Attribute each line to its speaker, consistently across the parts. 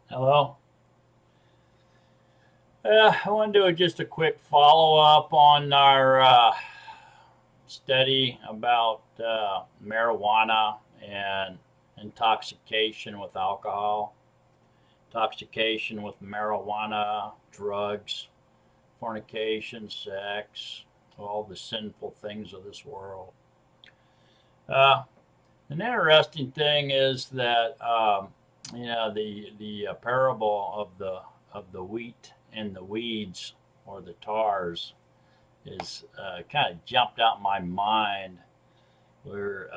Speaker 1: Hello. I want to do just a quick follow up on our study about marijuana and intoxication with alcohol, intoxication with marijuana, drugs, fornication, sex, all the sinful things of this world. Uh, an interesting thing is that the parable of the wheat and the weeds or the tars is kind of jumped out in my mind. Where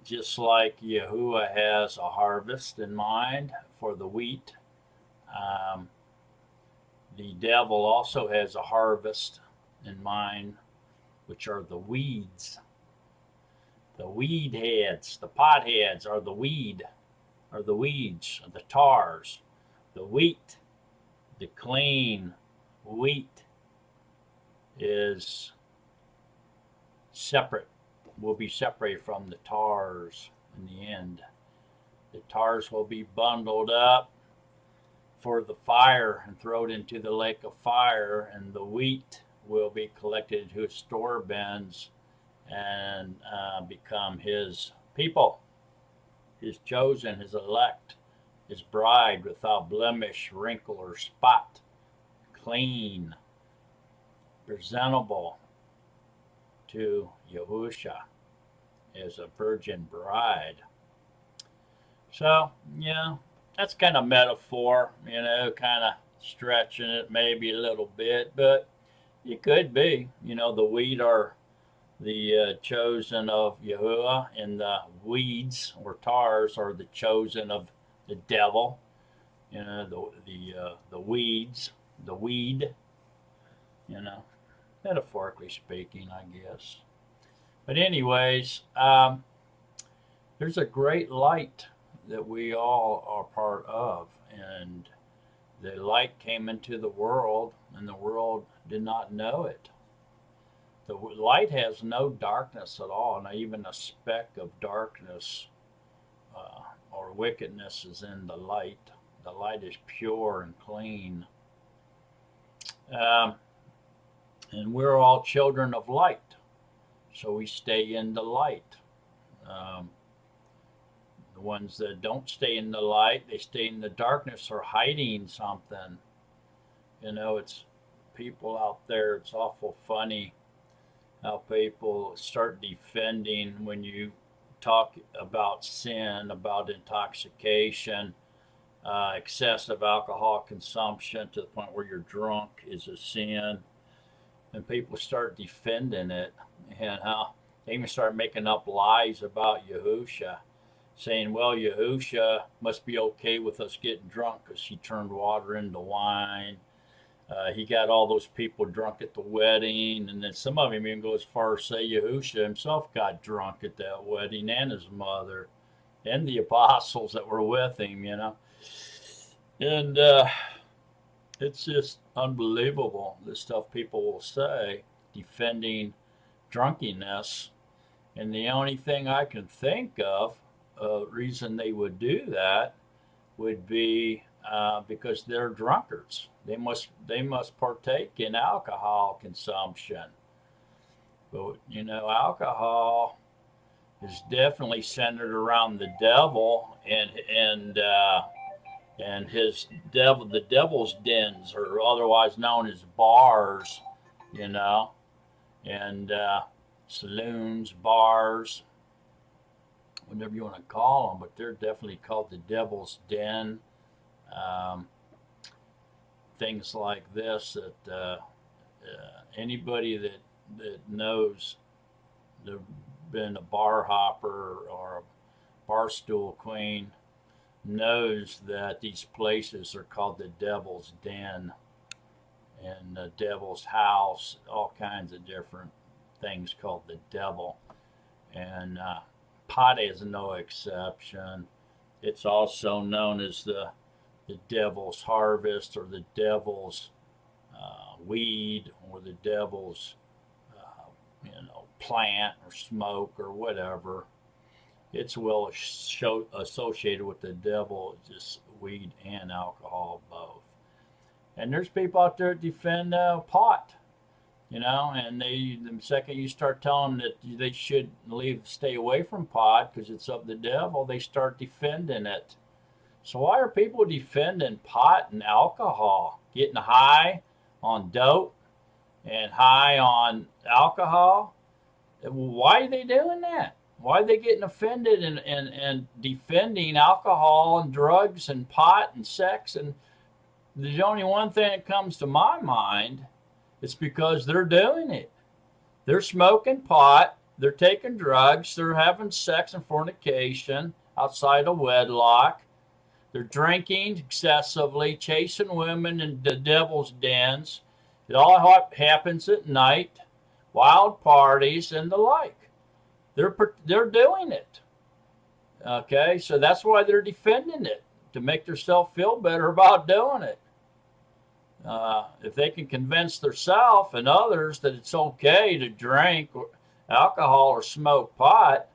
Speaker 1: just like Yahuah has a harvest in mind for the wheat, um, the devil also has a harvest in mind, which are the weeds. The weed heads, the pot heads are the weed, are the weeds, the tars. The wheat, the clean wheat is separate, will be separated from the tars in the end. The tars will be bundled up for the fire and thrown into the lake of fire, and the wheat will be collected into his store bins and become his people, his chosen, his elect, his bride without blemish, wrinkle, or spot, clean, presentable to Yahusha as a virgin bride. So, that's kind of metaphor, kind of stretching it maybe a little bit, but it could be. The wheat are the chosen of Yahuah, and the weeds or tars are the chosen of the devil. The weeds, the weed. You know, metaphorically speaking, I guess. But anyways, there's a great light that we all are part of, and the light came into the world, and the world did not know it. The light has no darkness at all, not even a speck of darkness or wickedness is in the light. The light is pure and clean. Um, and we're all children of light, so we stay in the light. Um, the ones that don't stay in the light, they stay in the darkness or hiding something. It's people out there, it's awful funny how people start defending when you talk about sin, about intoxication, excessive alcohol consumption to the point where you're drunk is a sin. And people start defending it, and how they even start making up lies about Yahusha, saying, well, Yahusha must be okay with us getting drunk because he turned water into wine. He got all those people drunk at the wedding, and then some of them even go as far as say Yahusha himself got drunk at that wedding, and his mother, and the apostles that were with him. And it's just unbelievable the stuff people will say defending drunkenness. And the only thing I can think of, a reason they would do that, would be because they're drunkards. They must partake in alcohol consumption. But alcohol is definitely centered around the devil and his devil. The devil's dens, or otherwise known as bars. You know, and saloons, bars, whatever you want to call them, but they're definitely called the devil's den. Um, Things like this that anybody that knows, they've been a bar hopper or a bar stool queen, knows that these places are called the devil's den and the devil's house, all kinds of different things called the devil. And pot is no exception. It's also known as the devil's harvest, or the devil's weed, or the devil's plant or smoke or whatever. It's well associated with the devil, just weed and alcohol both. And there's people out there that defend pot, and the second you start telling them that they should stay away from pot because it's of the devil, they start defending it. So why are people defending pot and alcohol? Getting high on dope and high on alcohol? Why are they doing that? Why are they getting offended and defending alcohol and drugs and pot and sex? And there's only one thing that comes to my mind. It's because they're doing it. They're smoking pot. They're taking drugs. They're having sex and fornication outside of wedlock. They're drinking excessively, chasing women in the devil's dens. It all happens at night, wild parties and the like. They're doing it. Okay, so that's why they're defending it, to make themselves feel better about doing it. If they can convince themselves and others that it's okay to drink alcohol or smoke pot,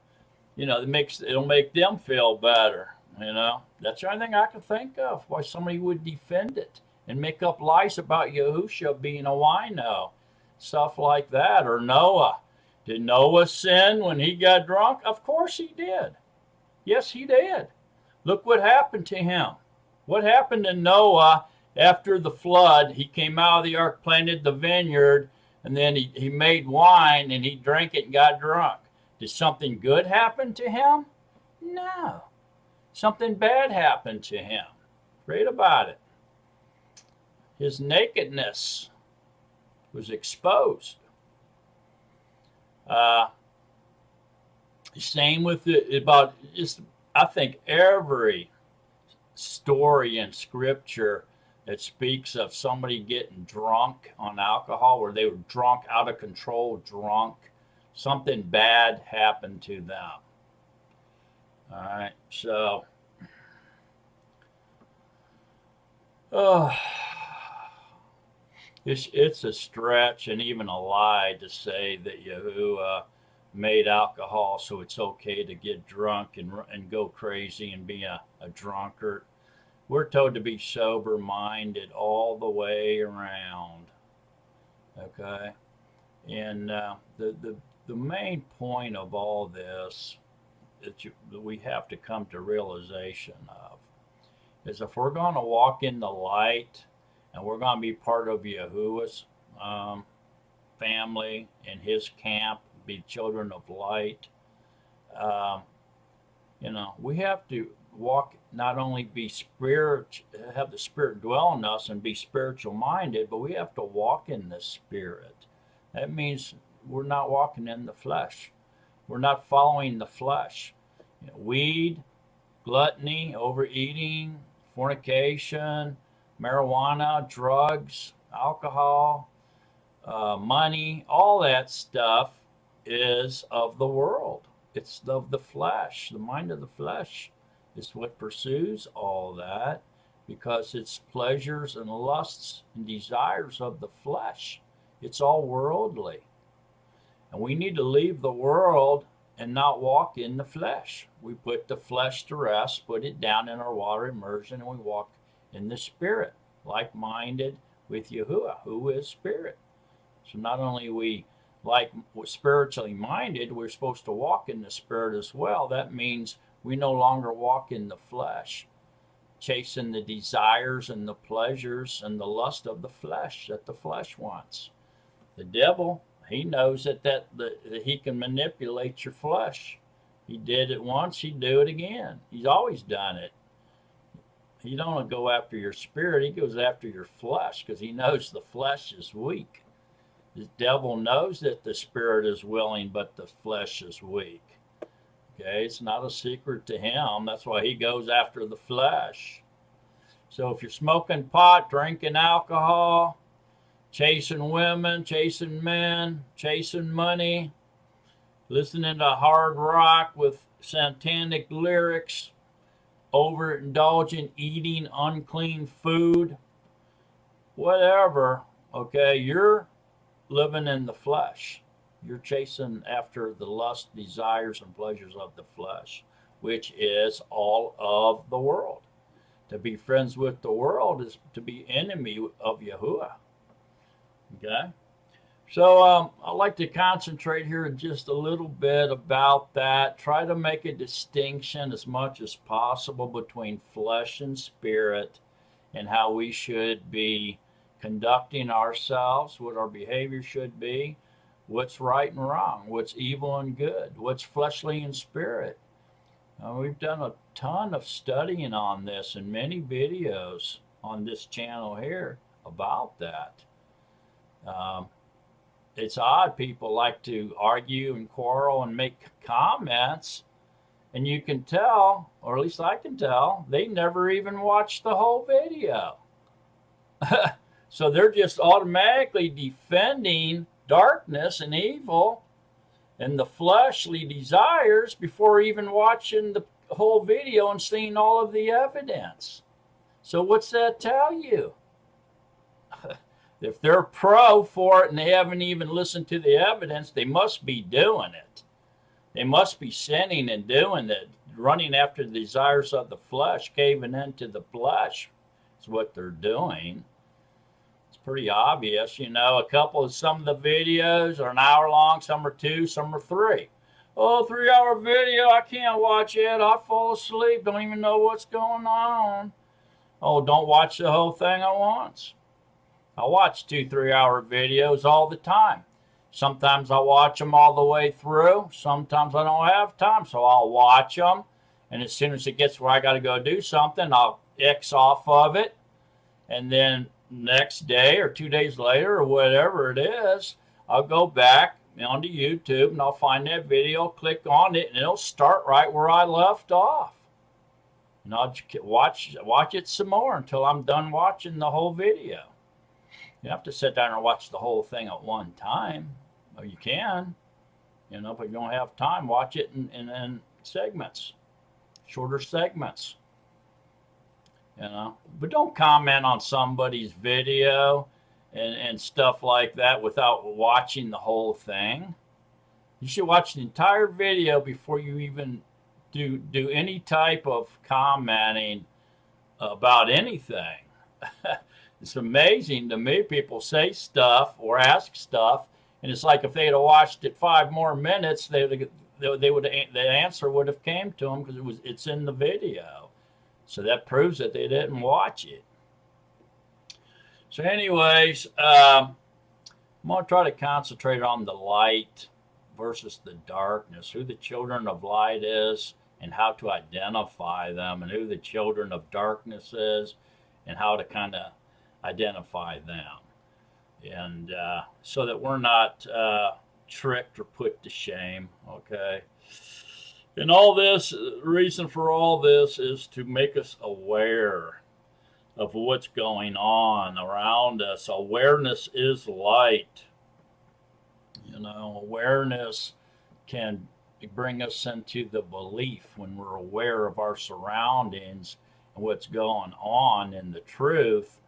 Speaker 1: it'll make them feel better. That's the only thing I can think of why somebody would defend it and make up lies about Yahuah being a wino, stuff like that. Or Noah. Did Noah sin when he got drunk? Of course he did. Yes, he did. Look what happened to him. What happened to Noah after the flood? He came out of the ark, planted the vineyard, and then he made wine and he drank it and got drunk. Did something good happen to him? No. Something bad happened to him. Read about it. His nakedness was exposed. Same with I think every story in Scripture that speaks of somebody getting drunk on alcohol, where they were drunk, out of control, drunk, something bad happened to them. All right, so it's a stretch and even a lie to say that Yahuah made alcohol so it's okay to get drunk and go crazy and be a drunkard. We're told to be sober-minded all the way around. Okay, and the main point of all this that we have to come to realization of is, if we're going to walk in the light and we're going to be part of Yahuah's family and his camp, be children of light, we have to walk, not only be have the Spirit dwell in us and be spiritual minded, but we have to walk in the Spirit. That means we're not walking in the flesh. We're not following the flesh. Weed, gluttony, overeating, fornication, marijuana, drugs, alcohol, money, all that stuff is of the world. It's of the flesh. The mind of the flesh is what pursues all that, because it's pleasures and lusts and desires of the flesh. It's all worldly. And we need to leave the world and not walk in the flesh. We put the flesh to rest, put it down in our water immersion, and we walk in the Spirit, like-minded with Yahuah, who is Spirit. So not only we spiritually minded, we're supposed to walk in the Spirit as well. That means we no longer walk in the flesh, chasing the desires and the pleasures and the lust of the flesh that the flesh wants. The devil, he knows that he can manipulate your flesh. He did it once, he'd do it again. He's always done it. He don't go after your spirit, he goes after your flesh, because he knows the flesh is weak. The devil knows that the spirit is willing, but the flesh is weak. Okay, it's not a secret to him. That's why he goes after the flesh. So if you're smoking pot, drinking alcohol, chasing women, chasing men, chasing money, listening to hard rock with satanic lyrics, overindulging, eating unclean food, whatever, okay, you're living in the flesh. You're chasing after the lust, desires, and pleasures of the flesh, which is all of the world. To be friends with the world is to be enemy of Yahuah. Okay? So I'd like to concentrate here just a little bit about that. Try to make a distinction as much as possible between flesh and spirit and how we should be conducting ourselves, what our behavior should be, what's right and wrong, what's evil and good, what's fleshly and spirit. We've done a ton of studying on this and many videos on this channel here about that. It's odd people like to argue and quarrel and make comments, and you can tell, or at least I can tell, they never even watched the whole video. So they're just automatically defending darkness and evil and the fleshly desires before even watching the whole video and seeing all of the evidence. So what's that tell you? If they're pro for it and they haven't even listened to the evidence, they must be doing it. They must be sinning and doing it, running after the desires of the flesh, caving into the flesh is what they're doing. It's pretty obvious. You know, some of the videos are an hour long, some are 2, some are 3. Oh, 3-hour video, I can't watch it. I fall asleep, don't even know what's going on. Oh, don't watch the whole thing at once. I watch 2-3-hour videos all the time. Sometimes I watch them all the way through. Sometimes I don't have time, so I'll watch them. And as soon as it gets where I got to go do something, I'll X off of it. And then next day or 2 days later or whatever it is, I'll go back onto YouTube and I'll find that video, click on it, and it'll start right where I left off. And I'll watch it some more until I'm done watching the whole video. You have to sit down and watch the whole thing at one time. Well, you can, but you don't have time. Watch it in segments, shorter segments. But don't comment on somebody's video and stuff like that without watching the whole thing. You should watch the entire video before you even do any type of commenting about anything. It's amazing to me. People say stuff or ask stuff, and it's like if they had watched it 5 more minutes, the answer would have came to them because it's in the video. So that proves that they didn't watch it. So, anyways, I'm going to try to concentrate on the light versus the darkness, who the children of light is, and how to identify them, and who the children of darkness is, and how to kind of identify them, and so that we're not tricked or put to shame. Okay, and all this, the reason for all this is to make us aware of what's going on around us. Awareness is light. Awareness can bring us into the belief when we're aware of our surroundings and what's going on in the truth.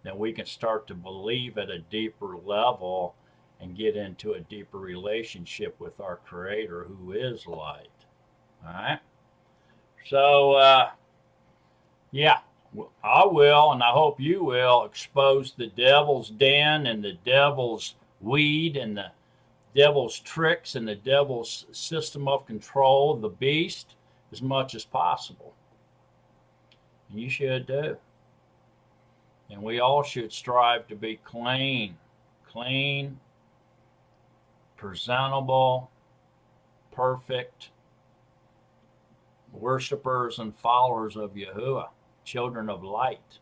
Speaker 1: Then we can start to believe at a deeper level and get into a deeper relationship with our Creator, who is light. All right? So, yeah, I will, and I hope you will, expose the devil's den and the devil's weed and the devil's tricks and the devil's system of control, the beast, as much as possible. And you should do. And we all should strive to be clean, presentable, perfect worshipers and followers of Yahuah, children of light,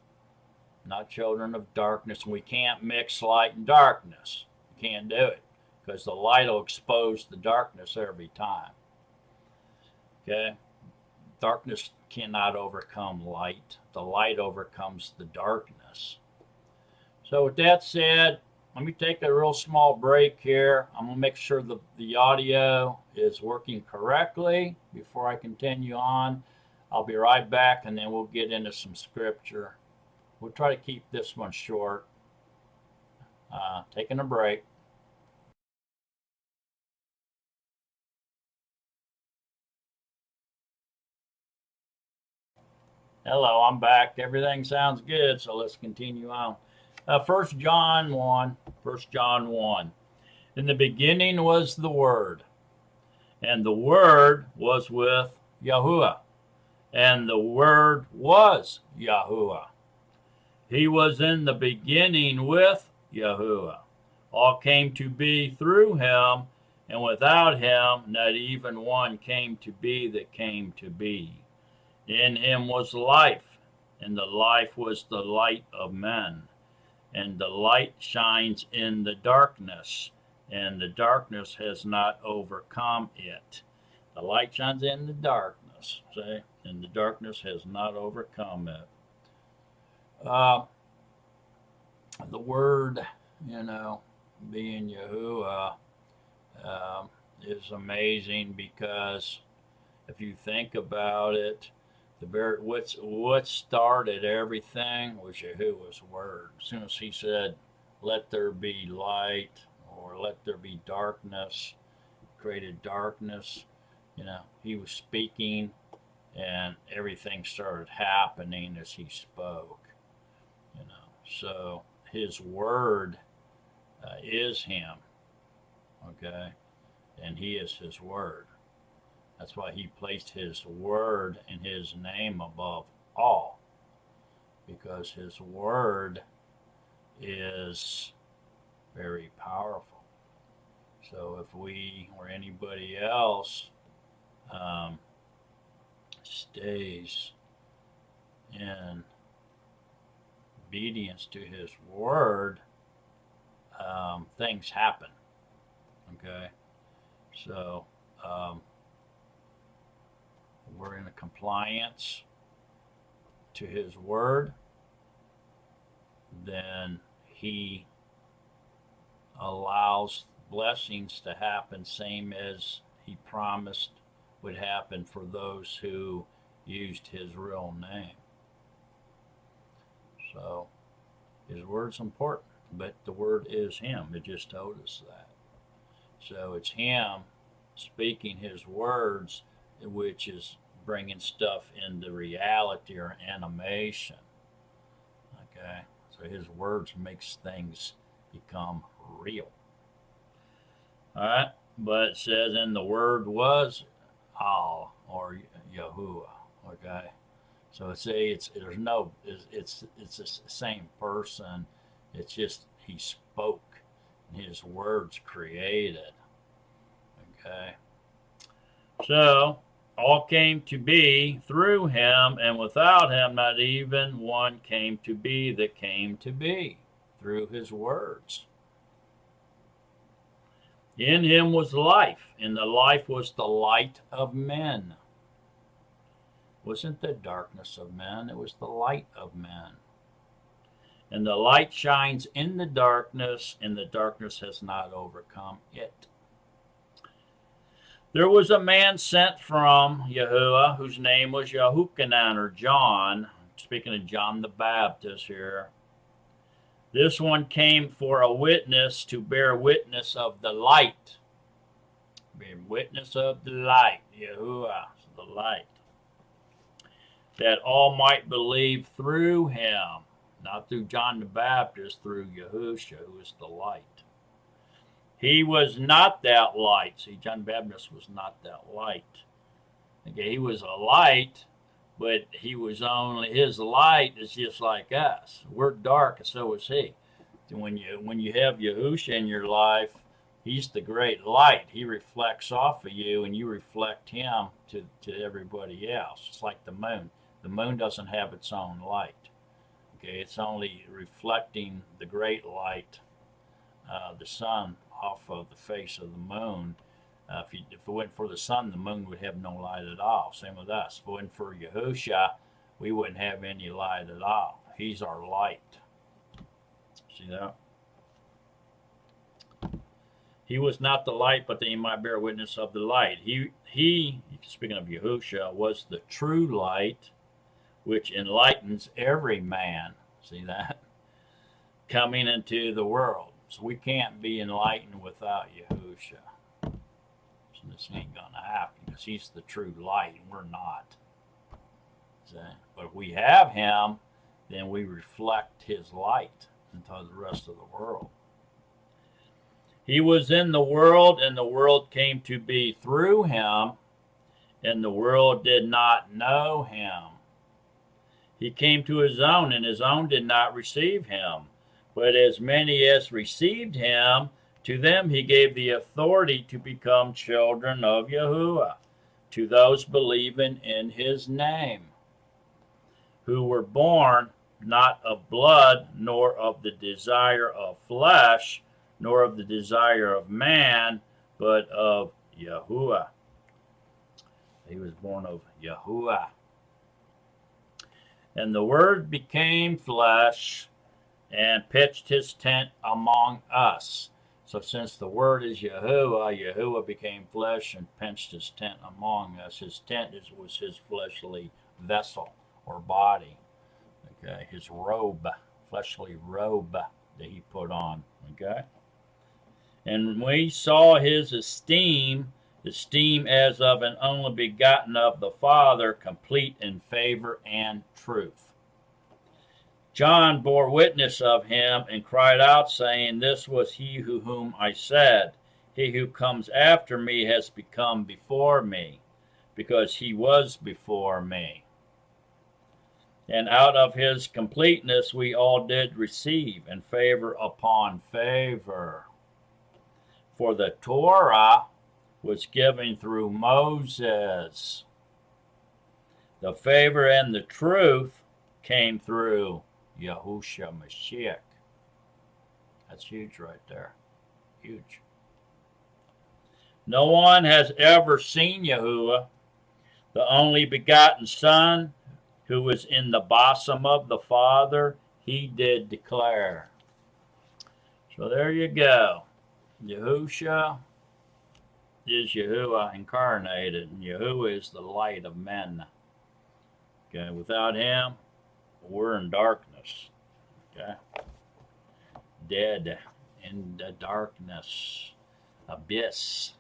Speaker 1: not children of darkness. And we can't mix light and darkness. You can't do it because the light will expose the darkness every time. Okay? Darkness cannot overcome light. The light overcomes the darkness. So with that said, let me take a real small break here. I'm going to make sure the audio is working correctly before I continue on. I'll be right back, and then we'll get into some scripture. We'll try to keep this one short. Taking a break. Hello, I'm back. Everything sounds good, so let's continue on. 1 John 1. 1 John 1. In the beginning was the Word, and the Word was with Yahuah, and the Word was Yahuah. He was in the beginning with Yahuah. All came to be through him, and without him not even one came to be that came to be. In him was life, and the life was the light of men. And the light shines in the darkness, and the darkness has not overcome it. The light shines in the darkness, see? And the darkness has not overcome it. The word, being Yahuah, is amazing because if you think about it, what started everything was Yahuwah's word. As soon as he said, "Let there be light," or "Let there be darkness," created darkness. He was speaking, and everything started happening as he spoke. So his word is him, okay, and he is his word. That's why he placed his word and his name above all, because his word is very powerful. So if we or anybody else stays in obedience to his word, things happen. Okay, so we're in a compliance to his word, then he allows blessings to happen, same as he promised would happen for those who used his real name. So his word's important, but the word is him. It just told us that. So it's him speaking his words, which is bringing stuff into reality or animation. Okay, so his words makes things become real. All right, but it says, "And the word was Al or Yahuah." Okay, so it's the same person. It's just he spoke, and his words created. Okay, so all came to be through him, and without him not even one came to be that came to be, through his words. In him was life, and the life was the light of men. It wasn't the darkness of men, it was the light of men. And the light shines in the darkness, and the darkness has not overcome it. There was a man sent from Yahuah whose name was Yahuchanan, or John. Speaking of John the Baptist here. This one came for a witness, to bear witness of the light. Bear witness of the light. Yahuah, the light. That all might believe through him. Not through John the Baptist, through Yahusha, who is the light. He was not that light. See, John the Baptist was not that light. Okay, he was a light, but he was only, his light is just like us. We're dark, and so is he. And when you have Yahusha in your life, he's the great light. He reflects off of you, and you reflect him to everybody else. It's like the moon. The moon doesn't have its own light. Okay, it's only reflecting the great light, the sun, off of the face of the moon. If it went for the sun, the moon would have no light at all. Same with us. If it went for Yahusha, we wouldn't have any light at all. He's our light. See that? He was not the light, but that he might bear witness of the light. He, speaking of Yahusha, was the true light, which enlightens every man. See that? Coming into the world. So we can't be enlightened without Yahusha. This ain't gonna happen because he's the true light and we're not. See? But if we have him, then we reflect his light into the rest of the world. He was in the world, and the world came to be through him, and the world did not know him. He came to his own, and his own did not receive him. But as many as received him, to them he gave the authority to become children of Yahuah, to those believing in his name, who were born not of blood, nor of the desire of flesh, nor of the desire of man, but of Yahuah. He was born of Yahuah. And the Word became flesh and pitched his tent among us. So since the Word is Yahuah, Yahuah became flesh and pitched his tent among us. His tent was his fleshly vessel or body. Okay, his robe, fleshly robe that he put on. Okay. And we saw his esteem as of an only begotten of the Father, complete in favor and truth. John bore witness of him and cried out, saying, This was he whom I said, He who comes after me has become before me, because he was before me. And out of his completeness we all did receive, and favor upon favor. For the Torah was given through Moses. The favor and the truth came through Yahushua Mashiach. That's huge right there. Huge. No one has ever seen Yahuah, the only begotten Son, who was in the bosom of the Father, he did declare. So there you go. Yahushua is Yahuah incarnated, and Yahuah is the light of men. Okay, without him, we're in darkness. Okay, dead in the darkness, abyss.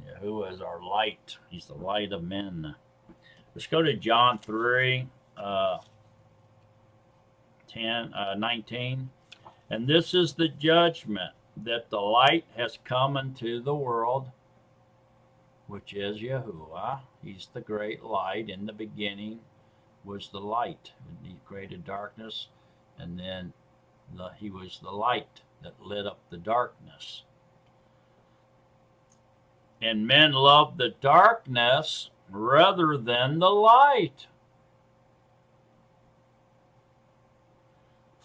Speaker 1: Yahuah is our light. He's the light of men. Let's go to John 3, 19. And this is the judgment, that the light has come into the world, which is Yahuah. He's the great light. In the beginning was the light. He created darkness, and then he was the light that lit up the darkness. And men loved the darkness rather than the light,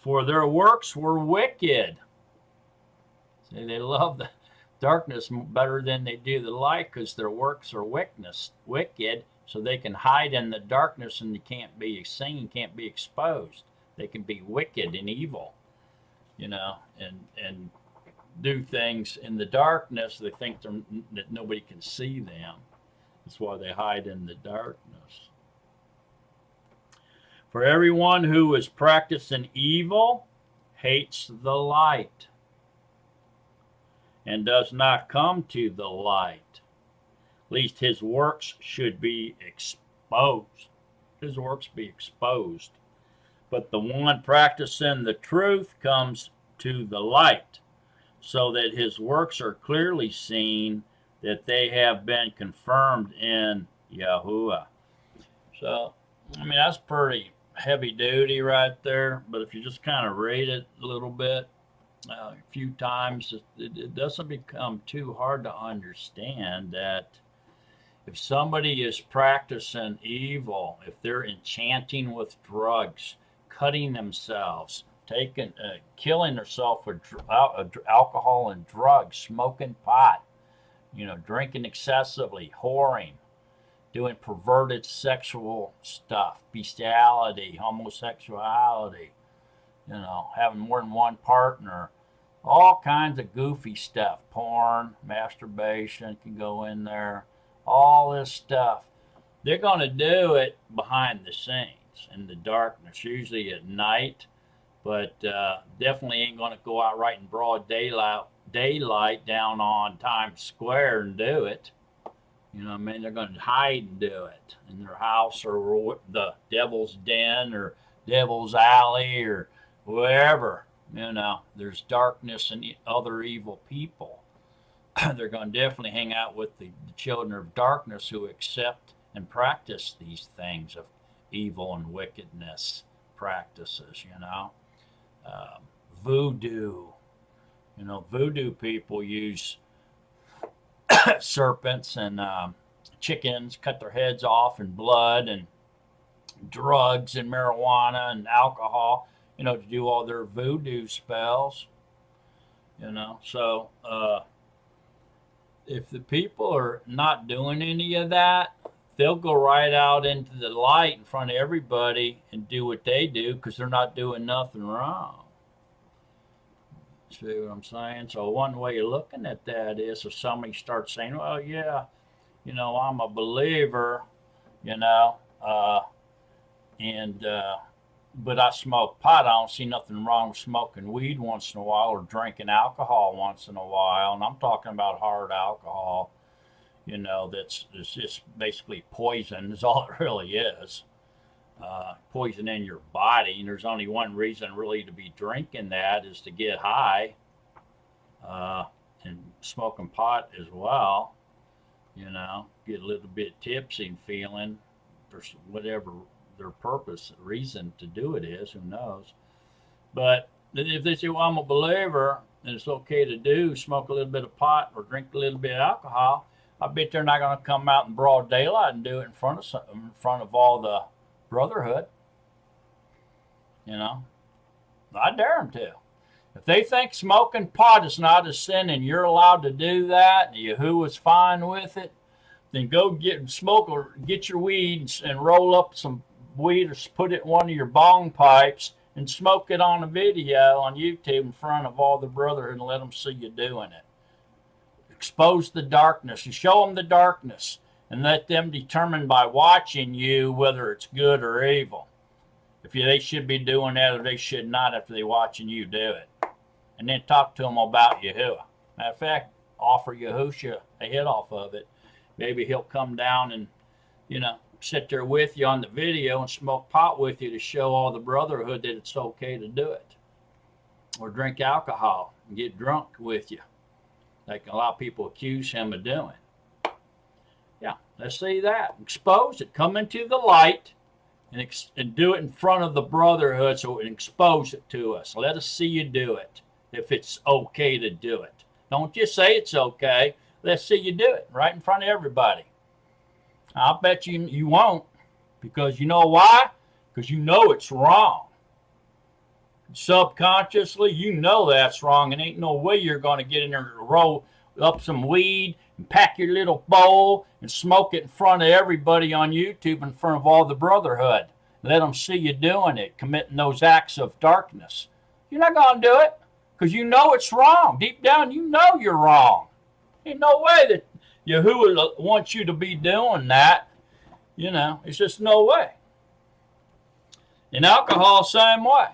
Speaker 1: for their works were wicked. See, they love the darkness better than they do the light, because their works are wicked, so they can hide in the darkness and they can't be seen, can't be exposed. They can be wicked and evil, and do things in the darkness. They think that nobody can see them. That's why they hide in the darkness. For everyone who is practicing evil hates the light and does not come to the light, lest his works should be exposed. His works be exposed. But the one practicing the truth comes to the light, so that his works are clearly seen, that they have been confirmed in Yahuah. So, that's pretty heavy duty right there. But if you just kind of read it a little bit, a few times, it doesn't become too hard to understand that if somebody is practicing evil, if they're enchanting with drugs, cutting themselves, killing themselves with alcohol and drugs, smoking pot, drinking excessively, whoring, doing perverted sexual stuff, bestiality, homosexuality, having more than one partner, all kinds of goofy stuff, porn, masturbation can go in there, all this stuff. They're going to do it behind the scenes in the darkness, usually at night, but definitely ain't going to go out right in broad daylight down on Times Square and do it. You know what I mean? They're going to hide and do it in their house or the devil's den or devil's alley or wherever. You know, there's darkness and other evil people. They're going to definitely hang out with the children of darkness who accept and practice these things of evil and wickedness practices, you know. Voodoo. You know, voodoo people use serpents and chickens, cut their heads off, and blood and drugs and marijuana and alcohol, you know, to do all their voodoo spells, you know. So if the people are not doing any of that, they'll go right out into the light in front of everybody and do what they do because they're not doing nothing wrong. See what I'm saying? So one way of looking at that is if somebody starts saying, well, yeah, you know, I'm a believer, you know, but I smoke pot. I don't see nothing wrong with smoking weed once in a while or drinking alcohol once in a while. And I'm talking about hard alcohol, you know, that's just basically poison is all it really is. Poison in your body, and there's only one reason really to be drinking that is to get high, and smoking pot as well, you know, get a little bit tipsy and feeling for whatever their purpose, reason to do it is, who knows. But if they say, well, I'm a believer and it's okay to do, smoke a little bit of pot or drink a little bit of alcohol, I bet they're not going to come out in broad daylight and do it in front of all the brotherhood. You know, I dare them to. If they think smoking pot is not a sin and you're allowed to do that, and Yahuah's fine with it, then go get your weed and roll up some weed or put it in one of your bong pipes and smoke it on a video on YouTube in front of all the brotherhood and let them see you doing it. Expose the darkness and show them the darkness and let them determine by watching you whether it's good or evil. If they should be doing that or they should not after they watching you do it. And then talk to them about Yahuah. Matter of fact, offer Yahushua a hit off of it. Maybe he'll come down and, you know, sit there with you on the video and smoke pot with you to show all the brotherhood that it's okay to do it. Or drink alcohol and get drunk with you, like a lot of people accuse him of doing. Yeah, let's see that. Expose it. Come into the light and do it in front of the brotherhood so it expose it to us. Let us see you do it if it's okay to do it. Don't just say it's okay. Let's see you do it right in front of everybody. I'll bet you won't, because you know why? Because you know it's wrong. Subconsciously, you know that's wrong, and ain't no way you're going to get in there and roll up some weed and pack your little bowl and smoke it in front of everybody on YouTube in front of all the brotherhood. Let them see you doing it, committing those acts of darkness. You're not going to do it because you know it's wrong. Deep down, you know you're wrong. Ain't no way that Yahuah wants you to be doing that. You know, it's just no way. And alcohol, same way.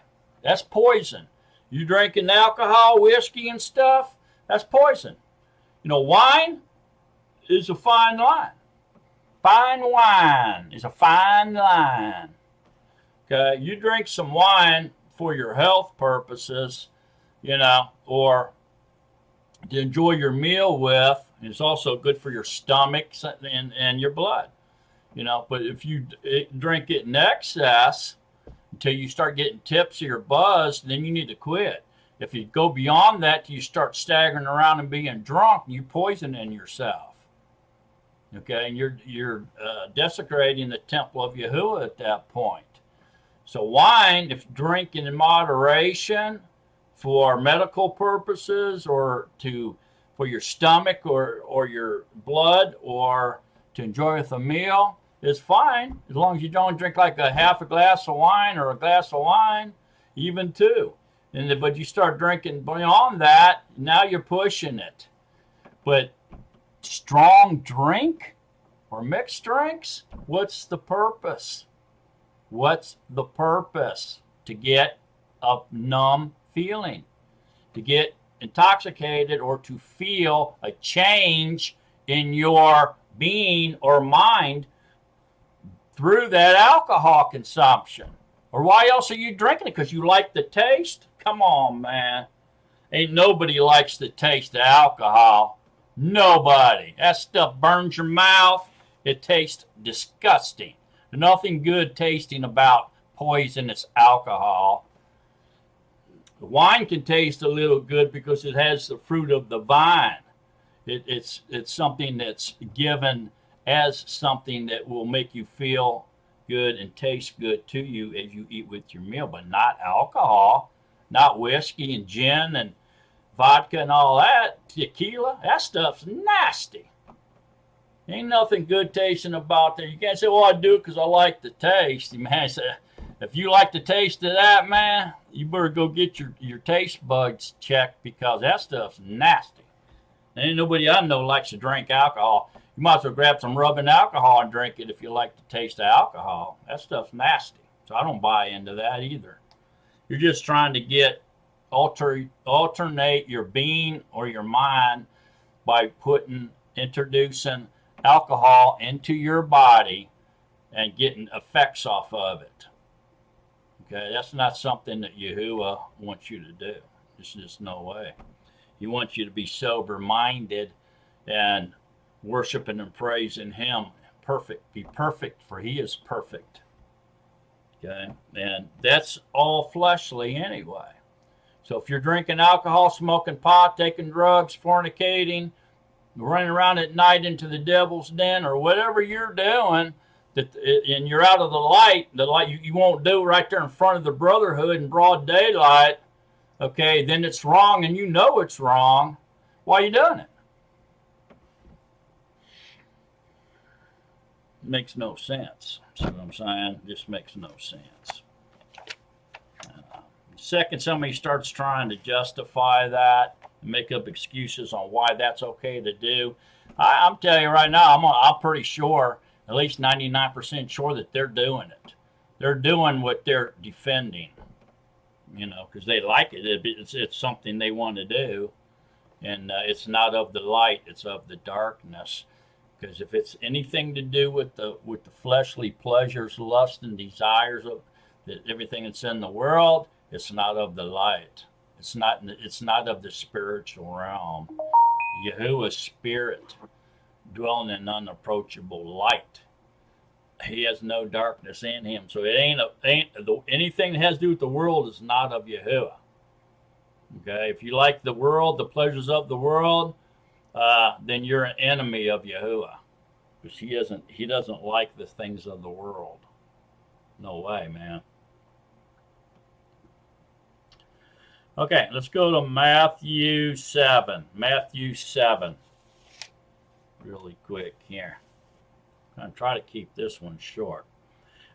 Speaker 1: That's poison. You drinking alcohol, whiskey and stuff, that's poison. You know, wine is a fine line. Fine wine is a fine line. Okay, you drink some wine for your health purposes, you know, or to enjoy your meal with. It's also good for your stomach and your blood, you know. But if you drink it in excess until you start getting tipsy or buzzed, then you need to quit. If you go beyond that, you start staggering around and being drunk, you're poisoning yourself. Okay, and you're desecrating the temple of Yahuah at that point. So wine, if drinking in moderation for medical purposes or for your stomach or your blood or to enjoy with a meal, is fine, as long as you don't drink like a half a glass of wine or a glass of wine, even two. But you start drinking beyond that, now you're pushing it. But strong drink or mixed drinks, what's the purpose? What's the purpose? To get a numb feeling, to get intoxicated, or to feel a change in your being or mind through that alcohol consumption. Or why else are you drinking it? Because you like the taste? Come on, man. Ain't nobody likes the taste of alcohol. Nobody. That stuff burns your mouth. It tastes disgusting. There's nothing good tasting about poisonous alcohol. The wine can taste a little good because it has the fruit of the vine. It's something that's given as something that will make you feel good and taste good to you as you eat with your meal, but not alcohol, not whiskey and gin and vodka and all that, tequila. That stuff's nasty. Ain't nothing good tasting about that. You can't say, well, I do it because I like the taste. Man, if you like the taste of that, man, you better go get your taste buds checked because that stuff's nasty. Ain't nobody I know likes to drink alcohol. You might as well grab some rubbing alcohol and drink it if you like the taste of alcohol. That stuff's nasty. So I don't buy into that either. You're just trying to get alternate your being or your mind by introducing alcohol into your body and getting effects off of it. Okay, that's not something that Yahuah wants you to do. There's just no way. He wants you to be sober-minded and worshiping and praising Him. Perfect. Be perfect, for He is perfect. Okay, and that's all fleshly anyway. So if you're drinking alcohol, smoking pot, taking drugs, fornicating, running around at night into the devil's den, or whatever you're doing, and you're out of the light you won't do right there in front of the brotherhood in broad daylight, okay, then it's wrong and you know it's wrong. Why are you doing it? It makes no sense. See what I'm saying? It just makes no sense. Second, somebody starts trying to justify that and make up excuses on why that's okay to do. I'm telling you right now, I'm pretty sure, at least 99% sure that they're doing it. They're doing what they're defending, because they like it. It's something they want to do, and it's not of the light; it's of the darkness. Because if it's anything to do with the fleshly pleasures, lust, and desires of everything that's in the world, it's not of the light. It's not of the spiritual realm. Yahuah's spirit, dwelling in unapproachable light. He has no darkness in him. So it ain't anything that has to do with the world is not of Yahuah. Okay, if you like the world, the pleasures of the world, then you're an enemy of Yahuah, because he doesn't like the things of the world. No way, man. Okay, let's go to Matthew 7. Matthew 7. Really quick here. I'm going to try to keep this one short.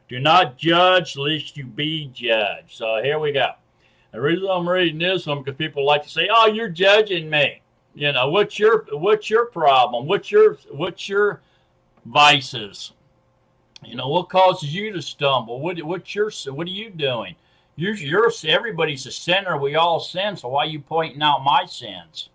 Speaker 1: Do not judge, lest you be judged. So here we go. The reason I'm reading this one because people like to say, "Oh, you're judging me." What's your problem? What's your vices? What causes you to stumble? What are you doing? Everybody's a sinner. We all sin. So why are you pointing out my sins?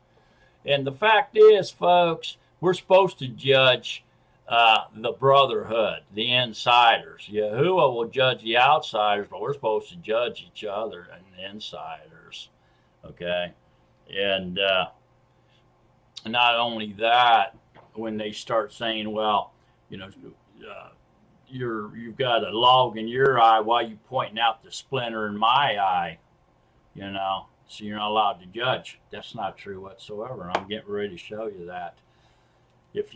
Speaker 1: And the fact is, folks, we're supposed to judge the brotherhood, the insiders. Yahuah will judge the outsiders, but we're supposed to judge each other and the insiders. Okay, and not only that, when they start saying, "Well, you've got a log in your eye, why are you pointing out the splinter in my eye?" So you're not allowed to judge. That's not true whatsoever. I'm getting ready to show you that. If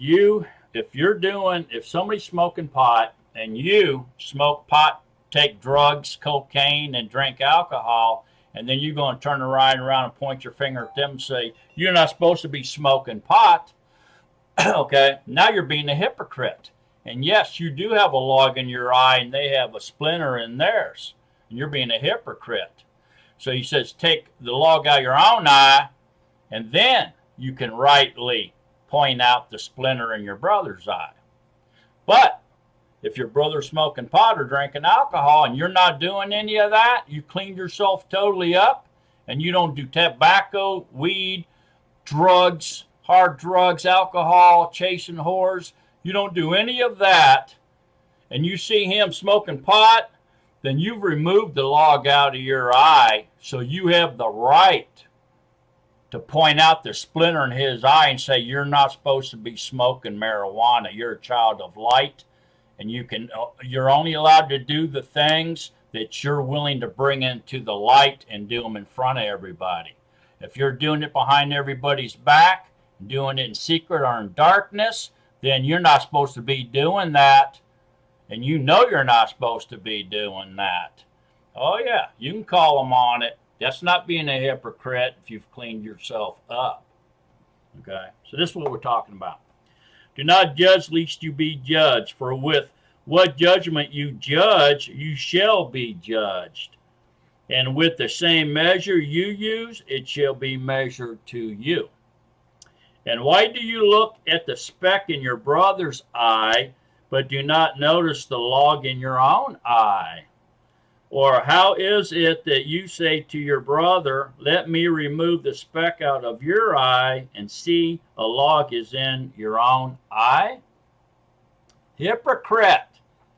Speaker 1: somebody's smoking pot and you smoke pot, take drugs, cocaine, and drink alcohol, and then you're going to turn around and point your finger at them and say, "You're not supposed to be smoking pot," okay, now you're being a hypocrite. And yes, you do have a log in your eye and they have a splinter in theirs, and you're being a hypocrite. So he says, take the log out of your own eye, and then you can rightly point out the splinter in your brother's eye. But if your brother's smoking pot or drinking alcohol and you're not doing any of that, you cleaned yourself totally up, and you don't do tobacco, weed, drugs, hard drugs, alcohol, chasing whores, you don't do any of that, and you see him smoking pot, then you've removed the log out of your eye, so you have the right to point out the splinter in his eye and say, you're not supposed to be smoking marijuana. You're a child of light, and you're only allowed to do the things that you're willing to bring into the light and do them in front of everybody. If you're doing it behind everybody's back, doing it in secret or in darkness, then you're not supposed to be doing that, and you know you're not supposed to be doing that. Oh yeah, you can call them on it. That's not being a hypocrite if you've cleaned yourself up. Okay, so this is what we're talking about. Do not judge, lest you be judged. For with what judgment you judge, you shall be judged. And with the same measure you use, it shall be measured to you. And why do you look at the speck in your brother's eye, but do not notice the log in your own eye? Or how is it that you say to your brother, let me remove the speck out of your eye, and see, a log is in your own eye? Hypocrite.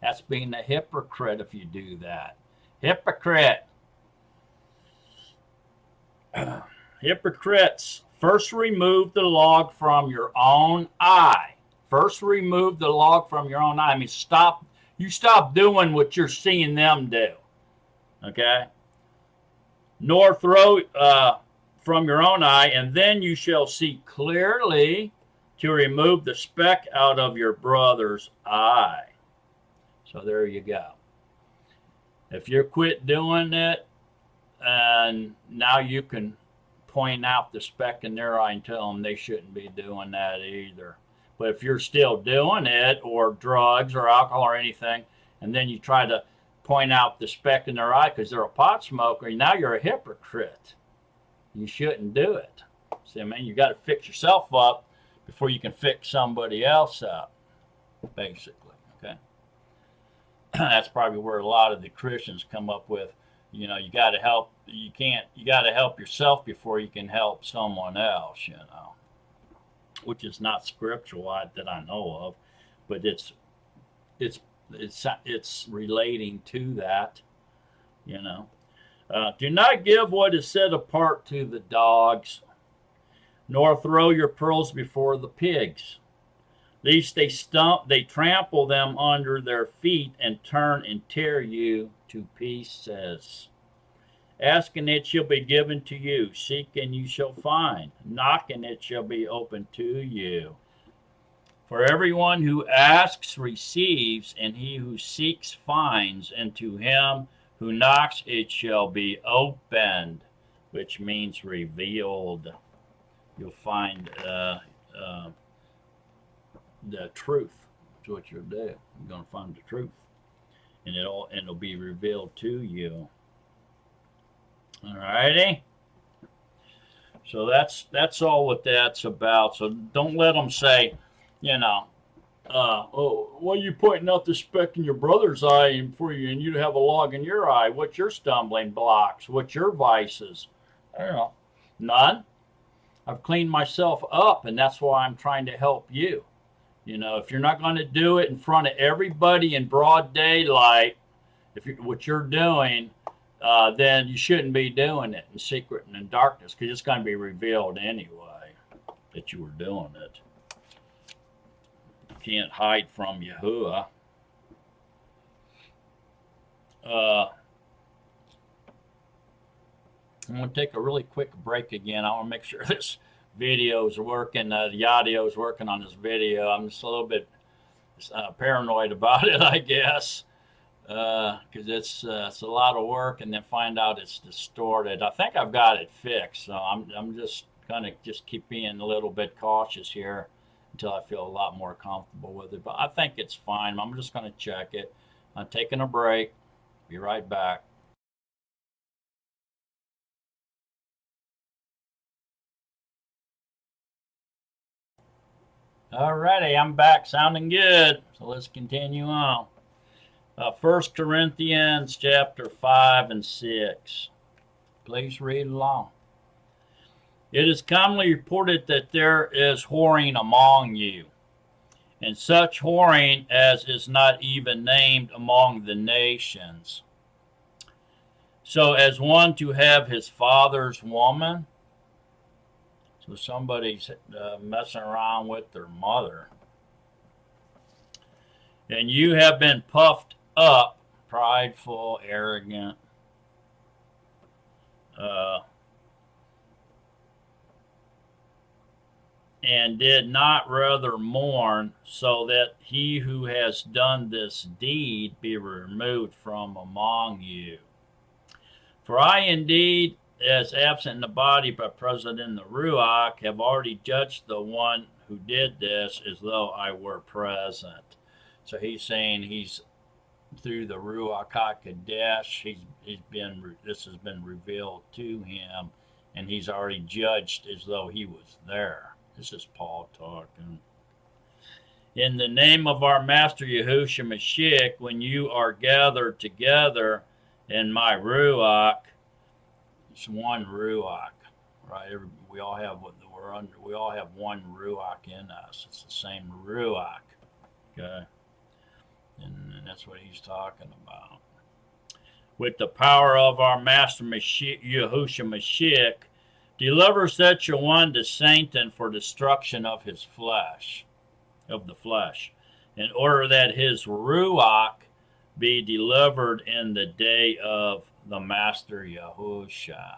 Speaker 1: That's being a hypocrite if you do that. Hypocrite. Hypocrites. First remove the log from your own eye. First remove the log from your own eye. I mean, you stop doing what you're seeing them do. Okay? Nor throw from your own eye, and then you shall see clearly to remove the speck out of your brother's eye. So there you go. If you quit doing it, and now you can point out the speck in their eye and tell them they shouldn't be doing that either. But if you're still doing it, or drugs or alcohol or anything, and then you try to point out the speck in their eye because they're a pot smoker, now you're a hypocrite. You shouldn't do it. See, I mean, you got to fix yourself up before you can fix somebody else up, basically. Okay, that's probably where a lot of the Christians come up with, you know, you got to help. You got to help yourself before you can help someone else. You know, which is not scriptural that I know of, but it's relating to that, you know. Do not give what is set apart to the dogs, nor throw your pearls before the pigs, lest they trample them under their feet and turn and tear you to pieces. Ask and it shall be given to you. Seek and you shall find. Knock and it shall be opened to you. For everyone who asks receives, and he who seeks finds, and to him who knocks it shall be opened, which means revealed. You'll find the truth. That's what you'll do. You're going to find the truth, and it'll be revealed to you. All righty. So that's all what that's about. So don't let them say, you know, oh, well, you pointing out the speck in your brother's eye and you have a log in your eye. What's your stumbling blocks? What's your vices? I don't know. None. I've cleaned myself up, and that's why I'm trying to help you. You know, if you're not going to do it in front of everybody in broad daylight, what you're doing, then you shouldn't be doing it in secret and in darkness, because it's going to be revealed anyway that you were doing it. You can't hide from Yahuah. I'm going to take a really quick break again. I want to make sure this video is working, the audio is working on this video. I'm just a little bit paranoid about it, I guess, because it's a lot of work, and then find out it's distorted. I think I've got it fixed, so I'm just going to keep being a little bit cautious here until I feel a lot more comfortable with it. But I think it's fine. I'm just going to check it. I'm taking a break. Be right back. Alrighty, I'm back, sounding good. So let's continue on. 1 Corinthians chapter 5 and 6. Please read along. It is commonly reported that there is whoring among you, and such whoring as is not even named among the nations. So as one to have his father's woman. So somebody's messing around with their mother. And you have been puffed up, prideful, arrogant, and did not rather mourn, so that he who has done this deed be removed from among you. For I indeed, as absent in the body but present in the Ruach, have already judged the one who did this as though I were present. So he's saying he's through the Ruach HaKodesh, this has been revealed to him, and he's already judged as though he was there. This is Paul talking. In the name of our Master Yahushua Mashiach, when you are gathered together in my Ruach, it's one Ruach, right? We all have what we're under. We all have one Ruach in us. It's the same Ruach, okay? And that's what he's talking about. With the power of our Master Mashiach, Yahushua Mashiach, deliver such a one to Satan for destruction of his flesh, in order that his Ruach be delivered in the day of the Master Yahushua.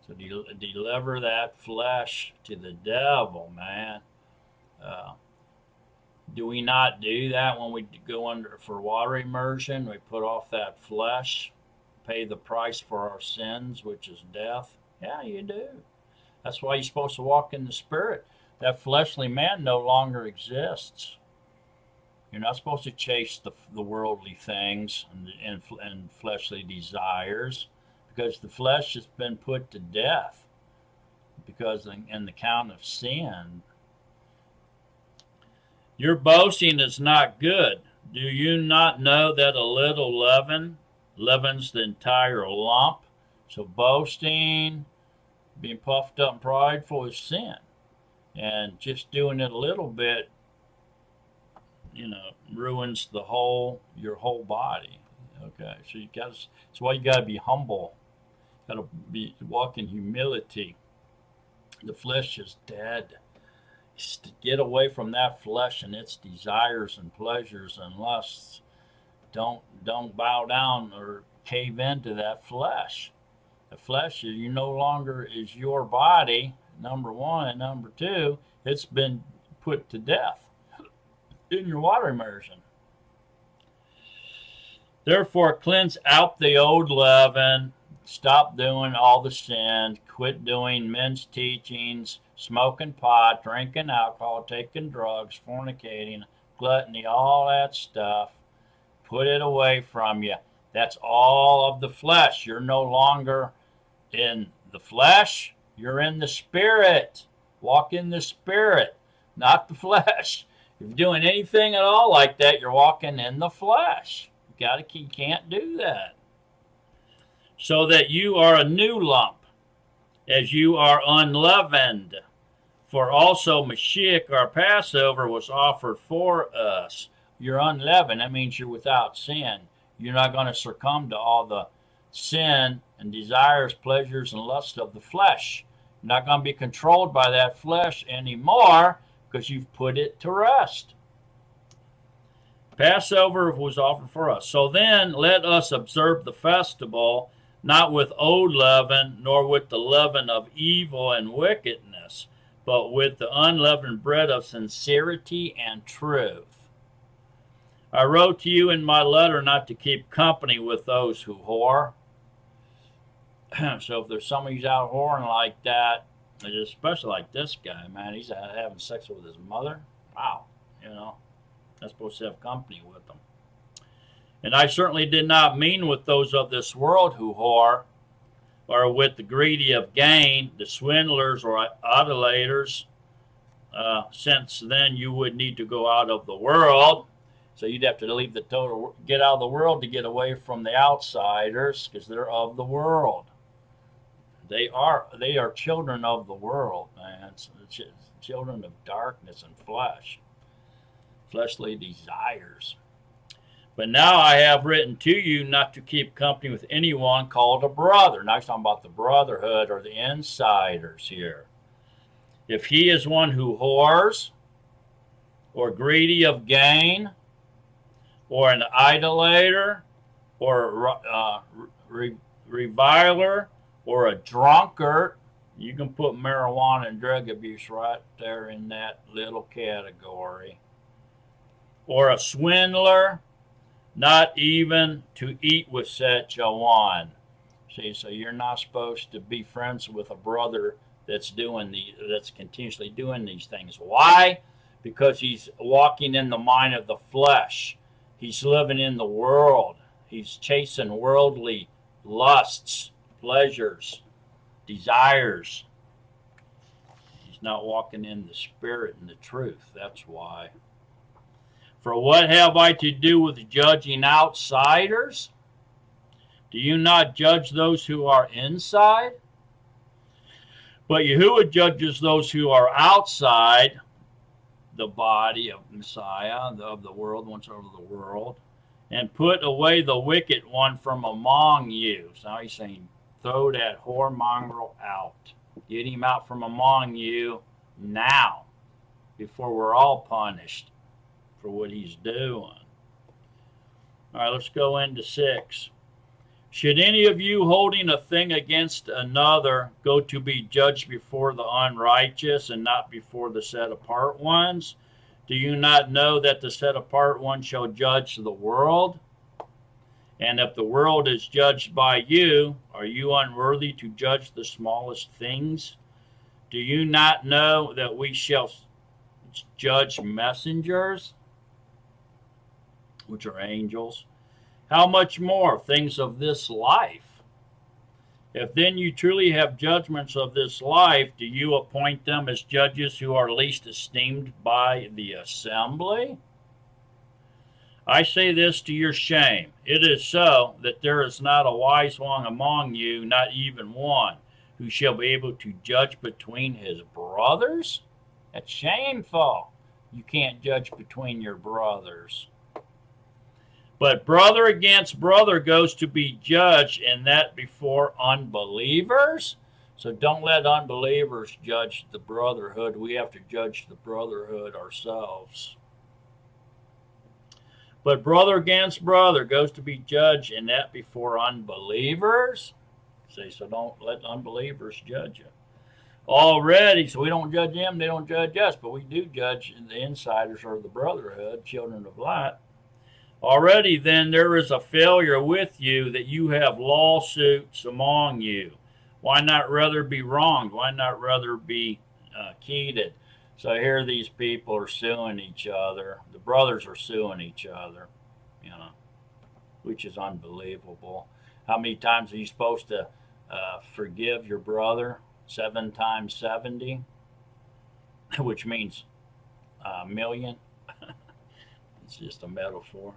Speaker 1: So deliver that flesh to the devil, man. Do we not do that when we go under for water immersion? We put off that flesh, pay the price for our sins, which is death. Yeah, you do. That's why you're supposed to walk in the Spirit. That fleshly man no longer exists. You're not supposed to chase the worldly things and fleshly desires, because the flesh has been put to death because in the count of sin. Your boasting is not good. Do you not know that a little leaven leavens the entire lump? So boasting, being puffed up and prideful is sin. And just doing it a little bit, ruins your whole body. Okay, so that's why you got to be humble. Got to walk in humility. The flesh is dead. Get away from that flesh and its desires and pleasures and lusts. Don't bow down or cave into that flesh. The flesh is no longer is your body, number one, and number two, it's been put to death in your water immersion. Therefore, cleanse out the old leaven. Stop doing all the sins. Quit doing men's teachings, smoking pot, drinking alcohol, taking drugs, fornicating, gluttony, all that stuff. Put it away from you. That's all of the flesh. You're no longer in the flesh. You're in the Spirit. Walk in the Spirit, not the flesh. If you're doing anything at all like that, you're walking in the flesh. You can't do that. So that you are a new lump, as you are unleavened. For also Mashiach, our Passover, was offered for us. You're unleavened. That means you're without sin. You're not going to succumb to all the sin and desires, pleasures, and lusts of the flesh. You're not going to be controlled by that flesh anymore because you've put it to rest. Passover was offered for us. So then let us observe the festival, not with old leaven, nor with the leaven of evil and wickedness, but with the unleavened bread of sincerity and truth. I wrote to you in my letter not to keep company with those who whore. So if there's somebody who's out whoring like that, especially like this guy, man, he's having sex with his mother. Wow, not supposed to have company with them. And I certainly did not mean with those of this world who whore, or with the greedy of gain, the swindlers or idolaters, since then you would need to go out of the world. So you'd have to get out of the world to get away from the outsiders, because they're of the world. They are children of the world, man. Children of darkness and flesh. fleshly desires. But now I have written to you not to keep company with anyone called a brother. Now he's talking about the brotherhood or the insiders here. If he is one who whores, or greedy of gain, or an idolater, or a reviler, or a drunkard, you can put marijuana and drug abuse right there in that little category. Or a swindler, not even to eat with such a one. See, so you're not supposed to be friends with a brother that's continuously doing these things. Why? Because he's walking in the mind of the flesh. He's living in the world. He's chasing worldly lusts, pleasures, desires. He's not walking in the spirit and the truth. That's why. For what have I to do with judging outsiders? Do you not judge those who are inside? But Yahuah judges those who are outside the body of Messiah, of the world, once over the world, and put away the wicked one from among you. So now he's saying, throw that whoremonger out. Get him out from among you now, before we're all punished for what he's doing. All right, let's go into 6. Should any of you holding a thing against another go to be judged before the unrighteous and not before the set apart ones? Do you not know that the set apart one shall judge the world? And if the world is judged by you, are you unworthy to judge the smallest things? Do you not know that we shall judge messengers, which are angels? How much more things of this life? If then you truly have judgments of this life, do you appoint them as judges who are least esteemed by the assembly? I say this to your shame. It is so that there is not a wise one among you, not even one, who shall be able to judge between his brothers? That's shameful. You can't judge between your brothers. But brother against brother goes to be judged, and that before unbelievers. So don't let unbelievers judge the brotherhood. We have to judge the brotherhood ourselves. But brother against brother goes to be judged, and that before unbelievers. See, so don't let unbelievers judge you. Already, so we don't judge them, they don't judge us, but we do judge the insiders or the brotherhood, children of light. Already then there is a failure with you that you have lawsuits among you. Why not rather be wronged? Why not rather be cheated? So here these people are suing each other. The brothers are suing each other, which is unbelievable. How many times are you supposed to forgive your brother? 7 times 70, which means a million. It's just a metaphor.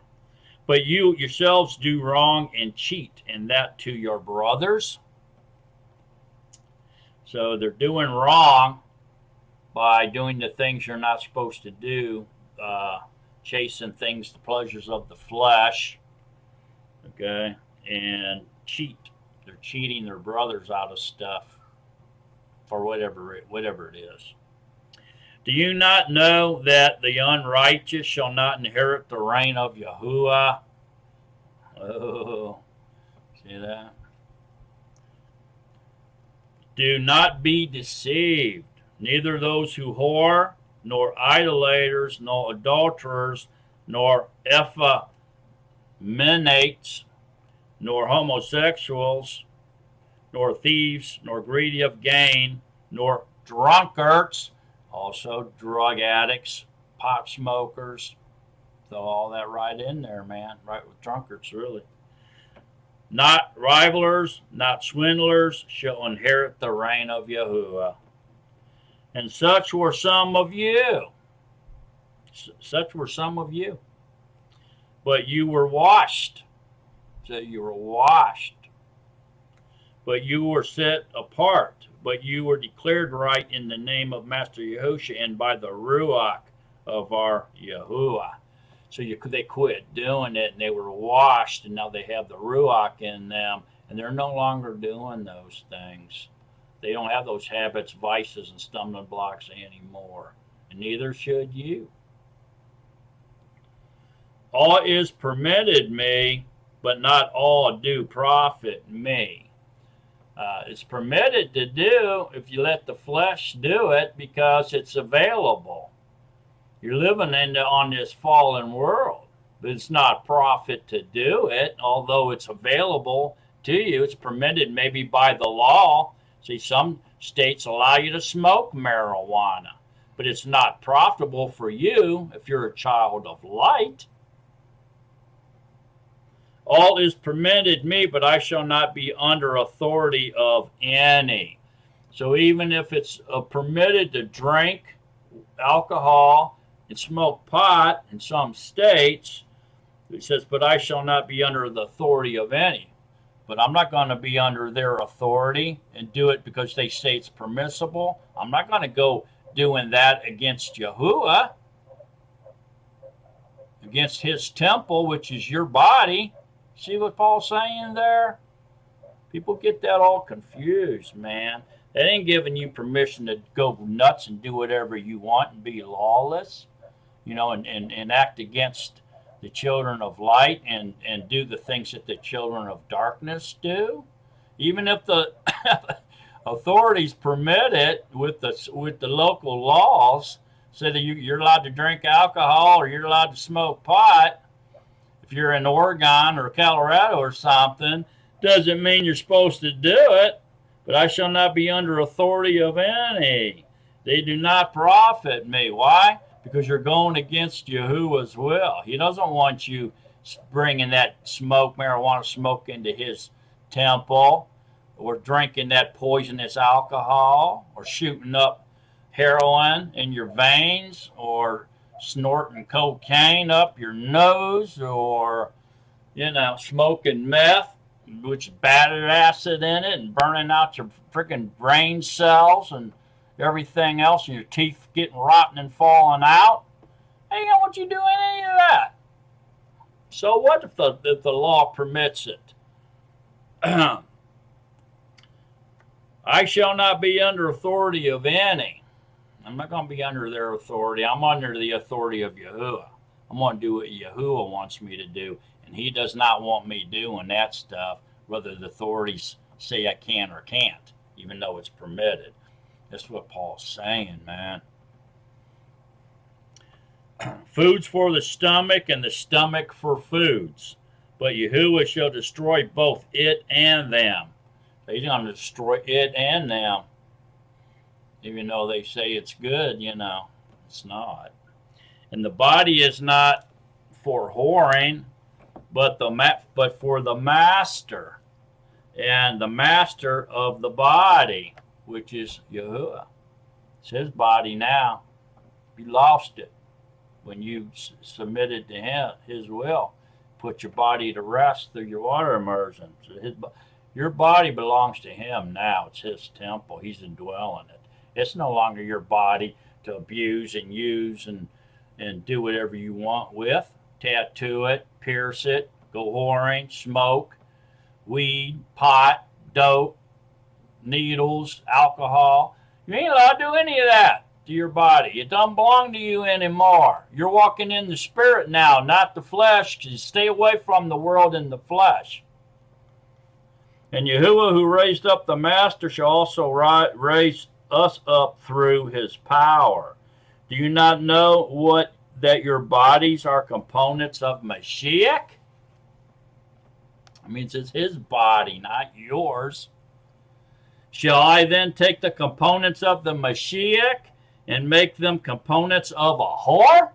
Speaker 1: But you yourselves do wrong and cheat, and that to your brothers. So they're doing wrong by doing the things you're not supposed to do, chasing things, the pleasures of the flesh, okay, and cheat. They're cheating their brothers out of stuff for whatever it is. Do you not know that the unrighteous shall not inherit the reign of Yahuah? Oh, see that? Do not be deceived. Neither those who whore, nor idolaters, nor adulterers, nor effeminates, nor homosexuals, nor thieves, nor greedy of gain, nor drunkards, also drug addicts, pot smokers. Throw all that right in there, man. Right with drunkards, really. Not rivalers, not swindlers shall inherit the reign of Yahuah. And such were some of you. Such were some of you. But you were washed. So you were washed. But you were set apart. But you were declared right in the name of Master Yahushua and by the Ruach of our Yahuah. So they quit doing it, and they were washed, and now they have the Ruach in them, and they're no longer doing those things. They don't have those habits, vices, and stumbling blocks anymore, and neither should you. All is permitted me, but not all do profit me. It's permitted to do if you let the flesh do it because it's available. You're living on this fallen world, but it's not profit to do it, although it's available to you. It's permitted maybe by the law. See, some states allow you to smoke marijuana, but it's not profitable for you if you're a child of light. All is permitted me, but I shall not be under authority of any. So even if it's permitted to drink alcohol and smoke pot in some states, it says, but I shall not be under the authority of any. But I'm not going to be under their authority and do it because they say it's permissible. I'm not going to go doing that against Yahuah, against his temple, which is your body. See what Paul's saying there? People get that all confused, man. That ain't giving you permission to go nuts and do whatever you want and be lawless, and act against the children of light and do the things that the children of darkness do. Even if the authorities permit it with the local laws, say that you're allowed to drink alcohol or you're allowed to smoke pot, if you're in Oregon or Colorado or something, doesn't mean you're supposed to do it. But I shall not be under authority of any. They do not profit me. Why? Because you're going against Yahuwah's will. He doesn't want you bringing that marijuana smoke into his temple, or drinking that poisonous alcohol, or shooting up heroin in your veins, or snorting cocaine up your nose, or smoking meth, which is battery acid in it, and burning out your freaking brain cells and everything else, and your teeth getting rotten and falling out. They don't want you doing any of that. So what if the law permits it? I shall not be under authority of any. I'm not going to be under their authority. I'm under the authority of Yahuah. I'm going to do what Yahuah wants me to do, and he does not want me doing that stuff, whether the authorities say I can or can't, even though it's permitted. That's what Paul's saying, man. Foods for the stomach, and the stomach for foods. But Yahuah shall destroy both it and them. So he's going to destroy it and them. Even though they say it's good, it's not. And the body is not for whoring, but for the master. And the master of the body, which is Yahuah. It's his body now. You lost it when you submitted to him, his will. Put your body to rest through your water immersion. So your body belongs to him now. It's his temple. He's indwelling it. It's no longer your body to abuse and use and do whatever you want with. Tattoo it, pierce it, go whoring, smoke, weed, pot, dope, needles, alcohol. You ain't allowed to do any of that to your body. It doesn't belong to you anymore. You're walking in the spirit now, not the flesh, because you stay away from the world and the flesh. And Yahuah, who raised up the master, shall also raise us up through his power. Do you not know that your bodies are components of Mashiach? I mean, it's his body, not yours. Shall I then take the components of the Mashiach and make them components of a whore?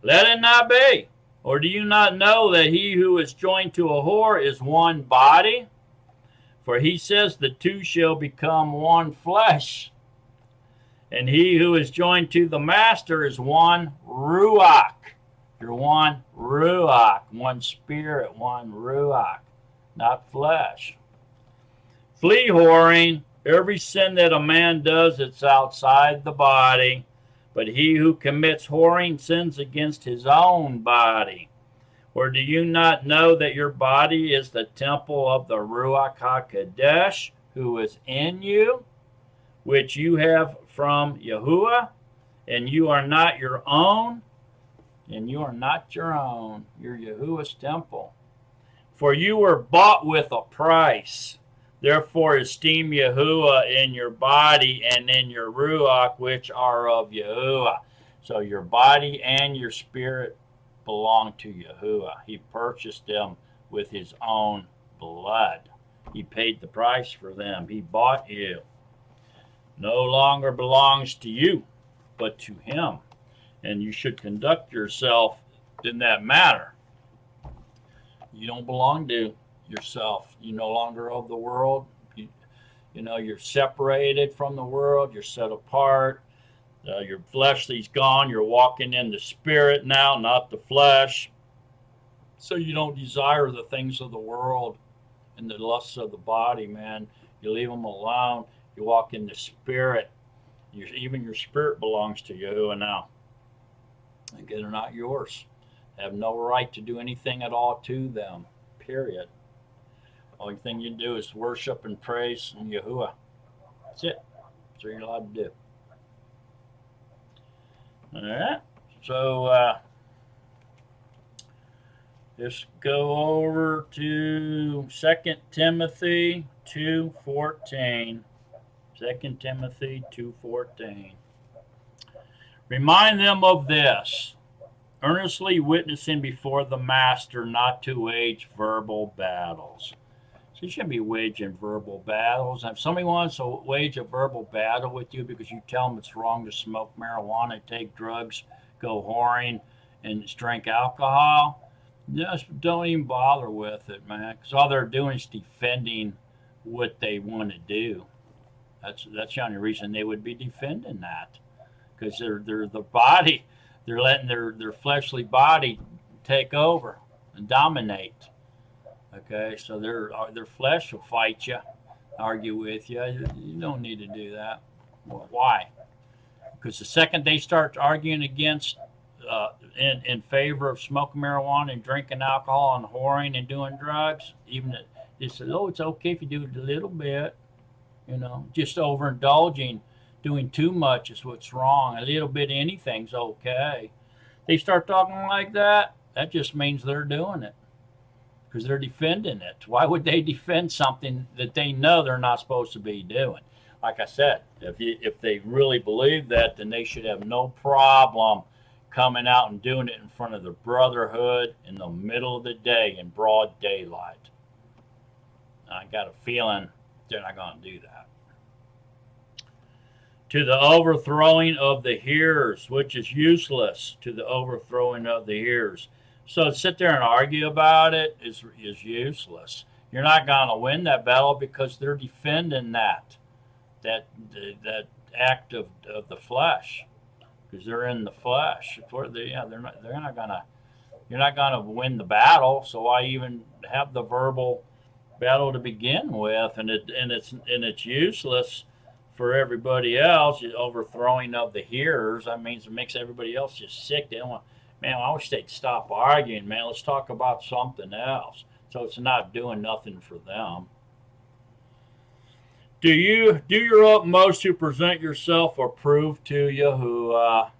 Speaker 1: Let it not be. Or do you not know that he who is joined to a whore is one body? For he says the two shall become one flesh. And he who is joined to the master is one ruach. You're one ruach, one spirit, one ruach, not flesh. Flee whoring. Every sin that a man does, it's outside the body. But he who commits whoring sins against his own body. Or do you not know that your body is the temple of the Ruach HaKodesh, who is in you, which you have from Yahuah, and you are not your own? And you are not your own. You're Yahuwah's temple. For you were bought with a price. Therefore esteem Yahuwah in your body and in your Ruach, which are of Yahuwah. So your body and your spirit belong to Yahuwah. He purchased them with his own blood. He paid the price for them. He bought you. No longer belongs to you, but to him. And you should conduct yourself in that manner. You don't belong to yourself. You're no longer of the world. You're separated from the world. You're set apart. Your fleshly's gone. You're walking in the spirit now, not the flesh. So you don't desire the things of the world and the lusts of the body, man. You leave them alone. You walk in the spirit. Even your spirit belongs to Yahuwah now. Again, they're not yours. Have no right to do anything at all to them, period. Only thing you do is worship and praise Yahuwah. That's it. That's what you're allowed to do. All right. So let's go over to 2 Timothy 2:14. 2 Timothy 2:14. Remind them of this, earnestly witnessing before the master not to wage verbal battles. So you shouldn't be waging verbal battles. And if somebody wants to wage a verbal battle with you because you tell them it's wrong to smoke marijuana, take drugs, go whoring, and drink alcohol, just don't even bother with it, man. Because all they're doing is defending what they want to do. That's the only reason they would be defending that. Because they're the body, they're letting their fleshly body take over and dominate. Okay, so their flesh will fight you, argue with you. You don't need to do that. Well, why? Because the second they start arguing against, in favor of smoking marijuana and drinking alcohol and whoring and doing drugs, even they say, oh, it's okay if you do it a little bit, just overindulging. Doing too much is what's wrong. A little bit of anything's okay. They start talking like that, that just means they're doing it because they're defending it. Why would they defend something that they know they're not supposed to be doing? Like I said, if they really believe that, then they should have no problem coming out and doing it in front of the brotherhood in the middle of the day in broad daylight. I got a feeling they're not going to do that. To the overthrowing of the hearers, which is useless, to the overthrowing of the hearers. So to sit there and argue about it is useless. You're not going to win that battle because they're defending that act of the flesh, because they're in the flesh. You're not gonna win the battle. So why even have the verbal battle to begin with? And it's useless for everybody else. The overthrowing of the hearers, that means it makes everybody else just sick. They don't want, man, I wish they'd stop arguing, man. Let's talk about something else. So it's not doing nothing for them. Do your utmost to present yourself approved to Yahuah,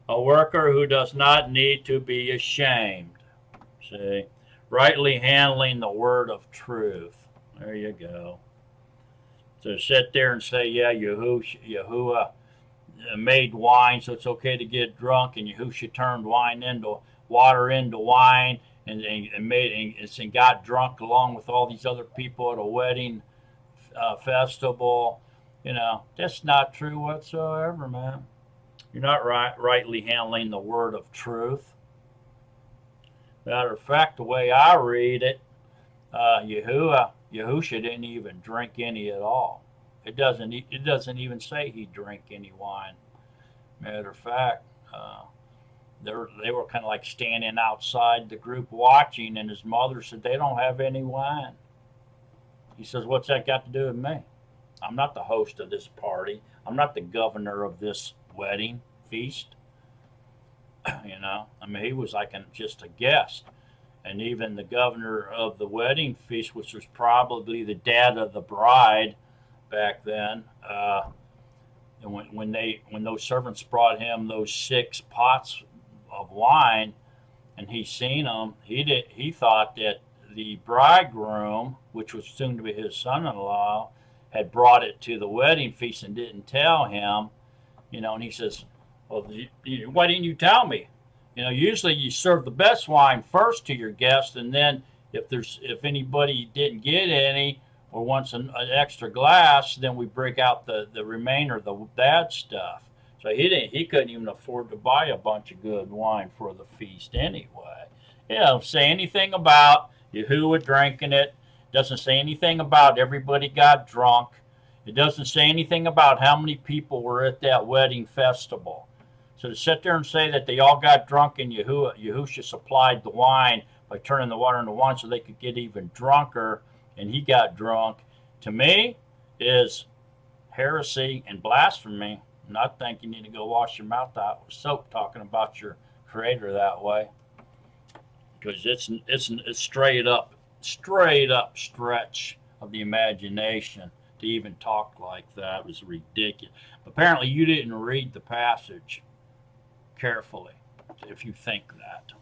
Speaker 1: a worker who does not need to be ashamed. See, rightly handling the word of truth. There you go. So sit there and say, yeah, Yahuah made wine, so it's okay to get drunk, and Yahushua turned water into wine, and got drunk along with all these other people at a wedding festival. That's not true whatsoever, man. You're not rightly handling the word of truth. Matter of fact, the way I read it, Yahushua didn't even drink any at all. It doesn't even say he drank any wine. Matter of fact, they were kind of like standing outside the group watching, and his mother said, they don't have any wine. He says, what's that got to do with me? I'm not the host of this party. I'm not the governor of this wedding feast. You know, I mean, he was like just a guest. And even the governor of the wedding feast, which was probably the dad of the bride back then, and when those servants brought him those 6 pots of wine, and he seen them, he thought that the bridegroom, which was soon to be his son-in-law, had brought it to the wedding feast and didn't tell him. You know, and he says, "Well, why didn't you tell me? You know, usually you serve the best wine first to your guests, and then if anybody didn't get any or wants an extra glass, then we break out the remainder, the bad stuff." So he couldn't even afford to buy a bunch of good wine for the feast anyway. It don't say anything about Yahuah drinking it. Doesn't say anything about everybody got drunk. It doesn't say anything about how many people were at that wedding festival. So to sit there and say that they all got drunk and Yahushua supplied the wine by turning the water into wine so they could get even drunker, and he got drunk, to me is heresy and blasphemy. And I think you need to go wash your mouth out with soap talking about your creator that way, because it's straight up stretch of the imagination to even talk like that. It was ridiculous. Apparently you didn't read the passage carefully if you think that.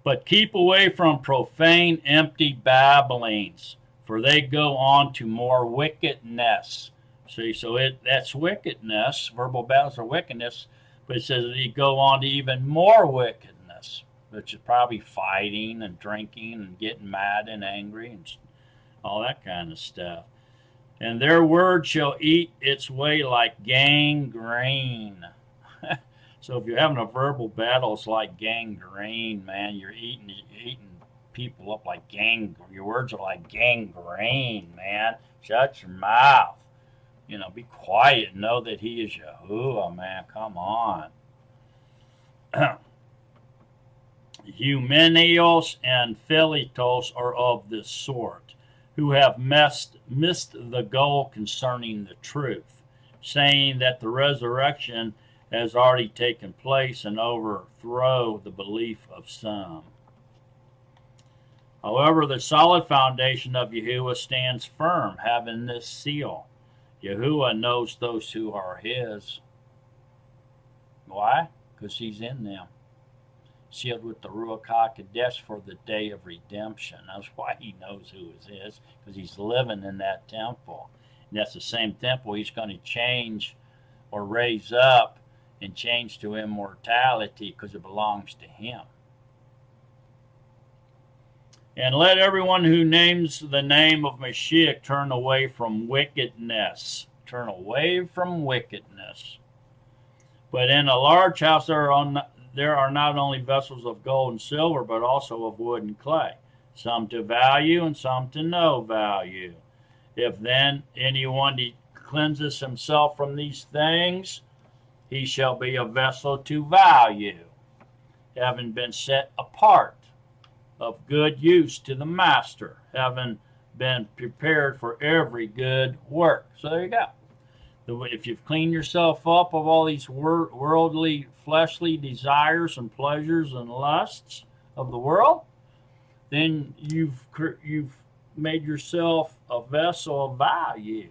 Speaker 1: But keep away from profane, empty babblings, for they go on to more wickedness. See, so that's wickedness. Verbal battles are wickedness, but it says that you go on to even more wickedness, which is probably fighting and drinking and getting mad and angry and all that kind of stuff. And their word shall eat its way like gangrene. So if you're having a verbal battle, it's like gangrene, man. You're eating people up like gangrene. Your words are like gangrene, man. Shut your mouth. You know, be quiet and know that he is Yahuah, man. Come on. Humenios and Philetos are of this sort, who have missed the goal concerning the truth, saying that the resurrection has already taken place and overthrow the belief of some. However, the solid foundation of Yahuah stands firm, having this seal. Yahuah knows those who are his. Why? Because he's in them. Sealed with the Ruach HaKodesh for the day of redemption. That's why he knows who is his, because he's living in that temple. And that's the same temple he's going to change or raise up and change to immortality, because it belongs to him. And let everyone who names the name of Mashiach turn away from wickedness. Turn away from wickedness. But in a large house there are not only vessels of gold and silver, but also of wood and clay, some to value and some to no value. If then anyone cleanses himself from these things, he shall be a vessel to value, having been set apart, of good use to the master, having been prepared for every good work. So there you go. If you've cleaned yourself up of all these worldly, fleshly desires and pleasures and lusts of the world, then you've made yourself a vessel of value.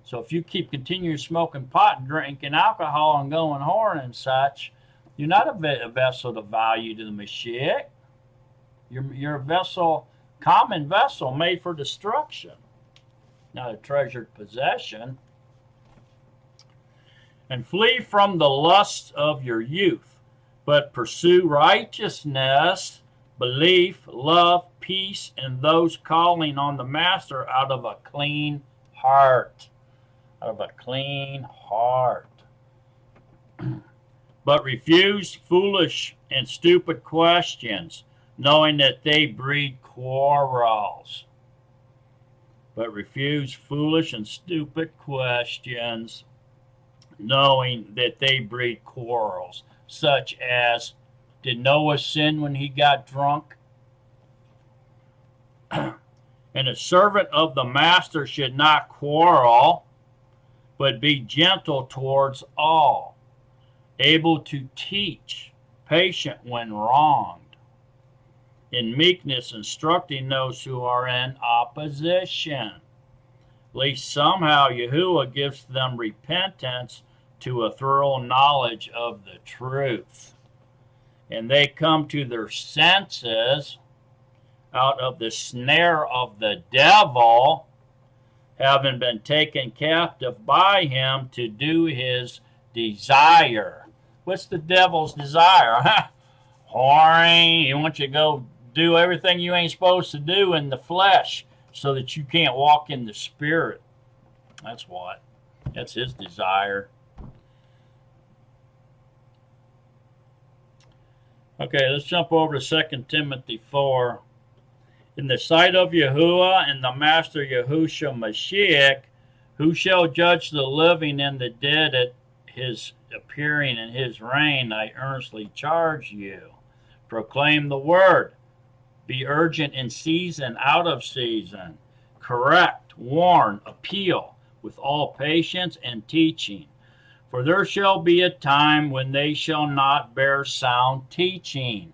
Speaker 1: So if you keep continuing smoking pot and drinking alcohol and going whoring and such, you're not a vessel of value to the Mashiach. You're a vessel, common vessel made for destruction, not a treasured possession. And flee from the lusts of your youth, but pursue righteousness, belief, love, peace, and those calling on the Master out of a clean heart. Out of a clean heart. But refuse foolish and stupid questions, knowing that they breed quarrels. But refuse foolish and stupid questions, knowing that they breed quarrels, such as, did Noah sin when he got drunk? And a servant of the master should not quarrel, but be gentle towards all, able to teach, patient when wronged, in meekness instructing those who are in opposition, lest somehow Yahuah gives them repentance to a thorough knowledge of the truth, and they come to their senses out of the snare of the devil, having been taken captive by him to do his desire. What's the devil's desire? Whoring. He wants you to go do everything you ain't supposed to do in the flesh so that you can't walk in the spirit. That's what. That's his desire. Okay, let's jump over to 2 Timothy 4. In the sight of Yahuah and the Master Yahushua Mashiach, who shall judge the living and the dead at his appearing in his reign, I earnestly charge you. Proclaim the word. Be urgent in season, out of season. Correct, warn, appeal, with all patience and teaching. For there shall be a time when they shall not bear sound teaching,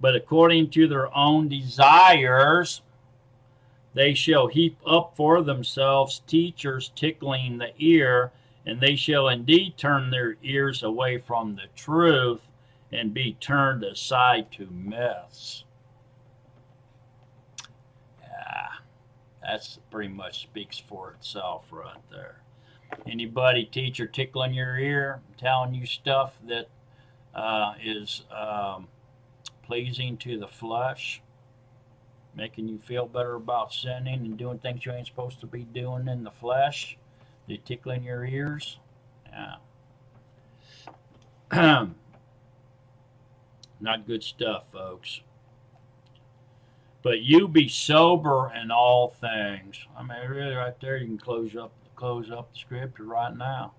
Speaker 1: but according to their own desires, they shall heap up for themselves teachers tickling the ear, and they shall indeed turn their ears away from the truth and be turned aside to myths. Yeah, that's pretty much speaks for itself right there. Anybody, teacher, tickling your ear, telling you stuff that is pleasing to the flesh, making you feel better about sinning and doing things you ain't supposed to be doing in the flesh, they tickling your ears? Yeah. Not good stuff, folks. But you be sober in all things. I mean, really, right there, you can close up the scripture right now.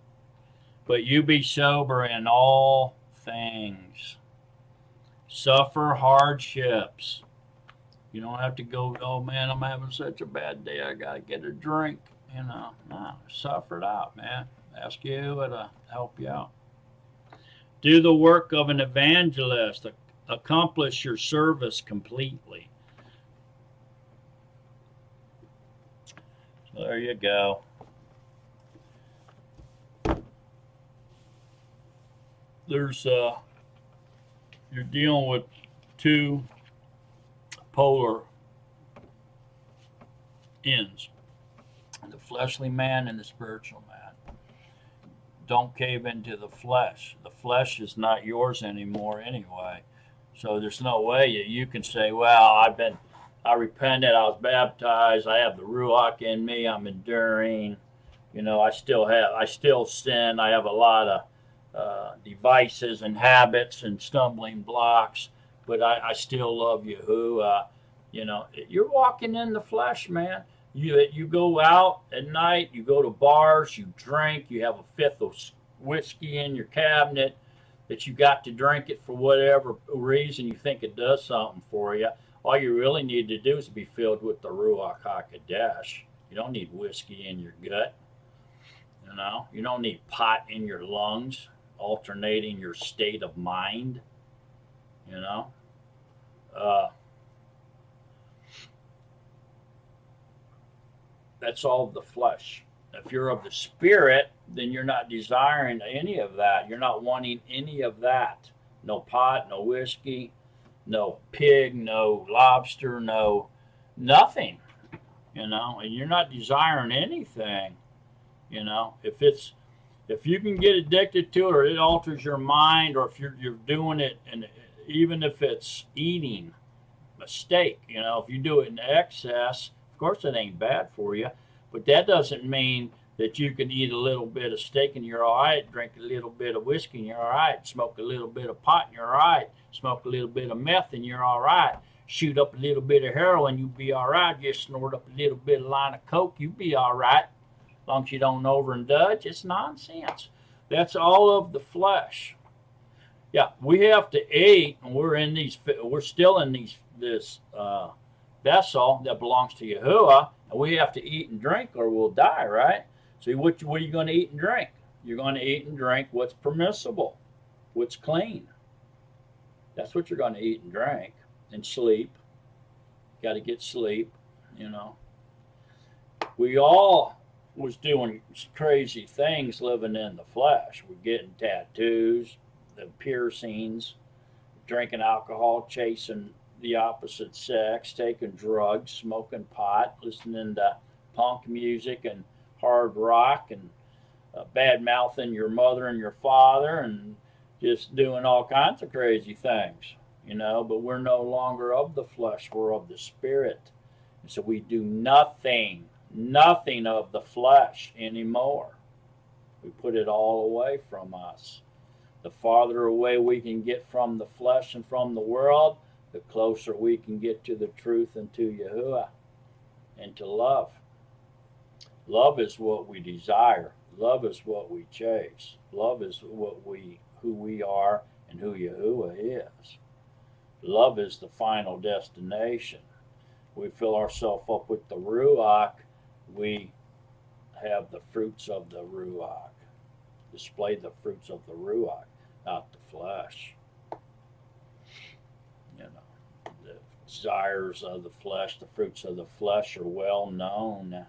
Speaker 1: But you be sober in all things. Suffer hardships. You don't have to go, oh man, I'm having such a bad day, I gotta get a drink. No, suffer it out, man. Ask Yahuah to help you out. Do the work of an evangelist. Accomplish your service completely. So there you go. There's you're dealing with two polar ends, the fleshly man and the spiritual man. Don't cave into the flesh. The flesh is not yours anymore anyway. So there's no way you can say, well, I repented, I was baptized, I have the Ruach in me, I'm enduring, I still sin, I have a lot of devices and habits and stumbling blocks, but I still love Yahuah. You're walking in the flesh, man. You go out at night, you go to bars, you drink, you have a fifth of whiskey in your cabinet that you got to drink it for whatever reason you think it does something for you. All you really need to do is be filled with the Ruach HaKodesh. You don't need whiskey in your gut. You don't need pot in your lungs, alternating your state of mind. That's all of the flesh. If you're of the spirit, then you're not desiring any of that. You're not wanting any of that. No pot, no whiskey, no pig, no lobster, no nothing. And you're not desiring anything. If you can get addicted to it, or it alters your mind, or if you're doing it, and even if it's eating a steak, if you do it in excess, of course it ain't bad for you, but that doesn't mean that you can eat a little bit of steak and you're all right, drink a little bit of whiskey and you're all right, smoke a little bit of pot and you're all right, smoke a little bit of meth and you're all right, shoot up a little bit of heroin, you be all right, just snort up a little bit of line of coke, you be all right, as long as you don't overindulge. It's nonsense. That's all of the flesh. Yeah, we have to eat, and we're still in this vessel that belongs to Yahuah, And we have to eat and drink or we'll die, right? So what are you going to eat and drink? You're going to eat and drink what's permissible, what's clean. That's what you're going to eat and drink. And sleep. Got to get sleep, you know. We all was doing crazy things living in the flesh. We're getting tattoos, the piercings, drinking alcohol, chasing the opposite sex, taking drugs, smoking pot, listening to punk music and hard rock, and bad mouthing your mother and your father, and just doing all kinds of crazy things, you know. But we're no longer of the flesh, we're of the spirit. And so we do nothing of the flesh anymore. We put it all away from us. The farther away we can get from the flesh and from the world, the closer we can get to the truth and to Yahuah and to love. Love is what we desire. Love is what we chase. Love is who we are and who Yahuah is. Love is the final destination. We fill ourselves up with the Ruach, we have the fruits of the Ruach. Display the fruits of the Ruach, not the flesh. You know, the desires of the flesh, the fruits of the flesh are well known.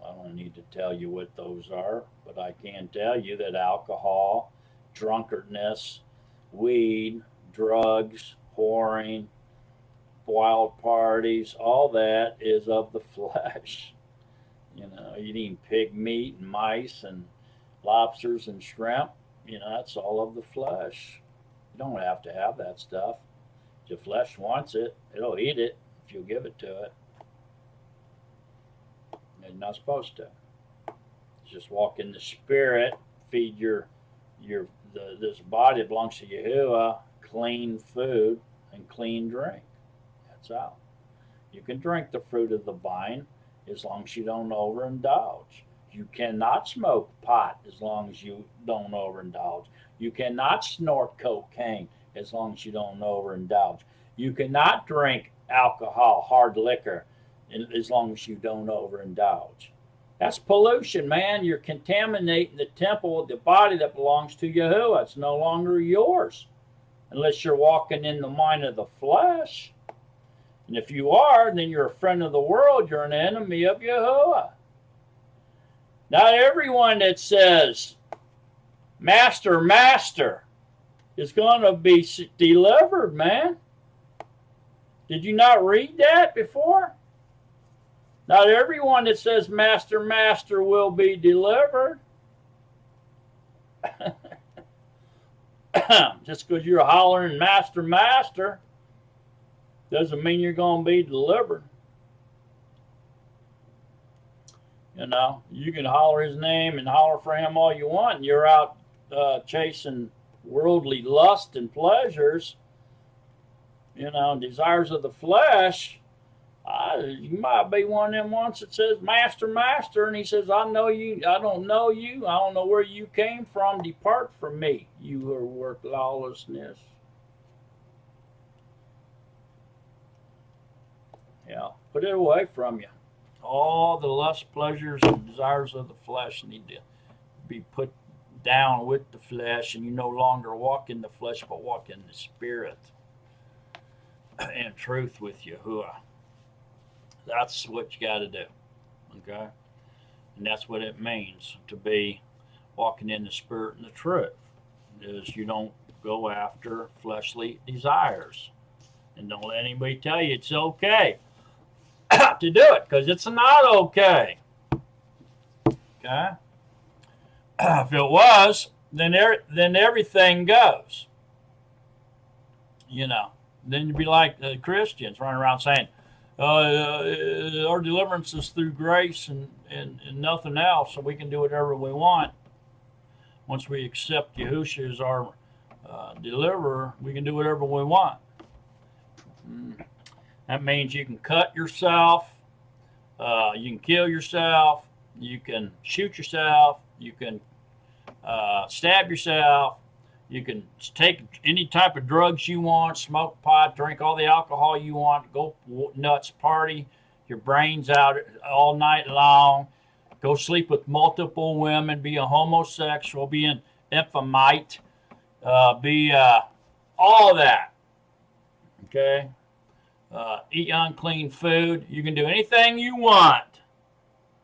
Speaker 1: I don't need to tell you what those are, but I can tell you that alcohol, drunkenness, weed, drugs, whoring, wild parties, all that is of the flesh. You know, eating pig meat and mice and lobsters and shrimp, you know, that's all of the flesh. You don't have to have that stuff. If your flesh wants it, it'll eat it if you'll give it to it. You're not supposed to. Just walk in the spirit, feed this body belongs to Yahuah, clean food and clean drink. That's all. You can drink the fruit of the vine as long as you don't overindulge. You cannot smoke pot as long as you don't overindulge. You cannot snort cocaine as long as you don't overindulge. You cannot drink alcohol, hard liquor, as long as you don't overindulge. That's pollution, man. You're contaminating the temple of the body that belongs to Yahuah. It's no longer yours unless you're walking in the mind of the flesh. And if you are, then you're a friend of the world. You're an enemy of Yahuah. Not everyone that says, Master, Master, is going to be delivered, man. Did you not read that before? Not everyone that says, Master, Master, will be delivered. Just because you're hollering, Master, Master, doesn't mean you're going to be delivered. You know, you can holler his name and holler for him all you want, and you're out chasing worldly lust and pleasures, you know, desires of the flesh. You might be one of them ones that says, Master, Master, and he says, I know you, I don't know you, I don't know where you came from, depart from me, you who work lawlessness. Yeah, put it away from you. All the lust, pleasures, and desires of the flesh need to be put down with the flesh, and you no longer walk in the flesh, but walk in the spirit and truth with Yahuah. That's what you got to do, okay? And that's what it means to be walking in the spirit and the truth, is you don't go after fleshly desires. And don't let anybody tell you it's okay to do it, because it's not okay. Okay? If it was, then everything goes. You know, then you'd be like the Christians running around saying, our deliverance is through grace and nothing else, so we can do whatever we want. Once we accept Yahushua as our deliverer, we can do whatever we want. That means you can cut yourself, you can kill yourself, you can shoot yourself, you can stab yourself, You can take any type of drugs you want, smoke pot, drink all the alcohol you want, go nuts, party your brains out all night long, go sleep with multiple women, be a homosexual, be an infamite, be all that. Okay? Eat unclean food. You can do anything you want.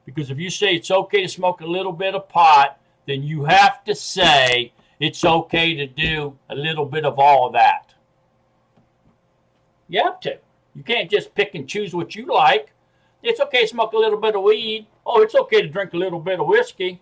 Speaker 1: Because if you say it's okay to smoke a little bit of pot, then you have to say it's okay to do a little bit of all of that. You have to. You can't just pick and choose what you like. It's okay to smoke a little bit of weed. Oh, it's okay to drink a little bit of whiskey.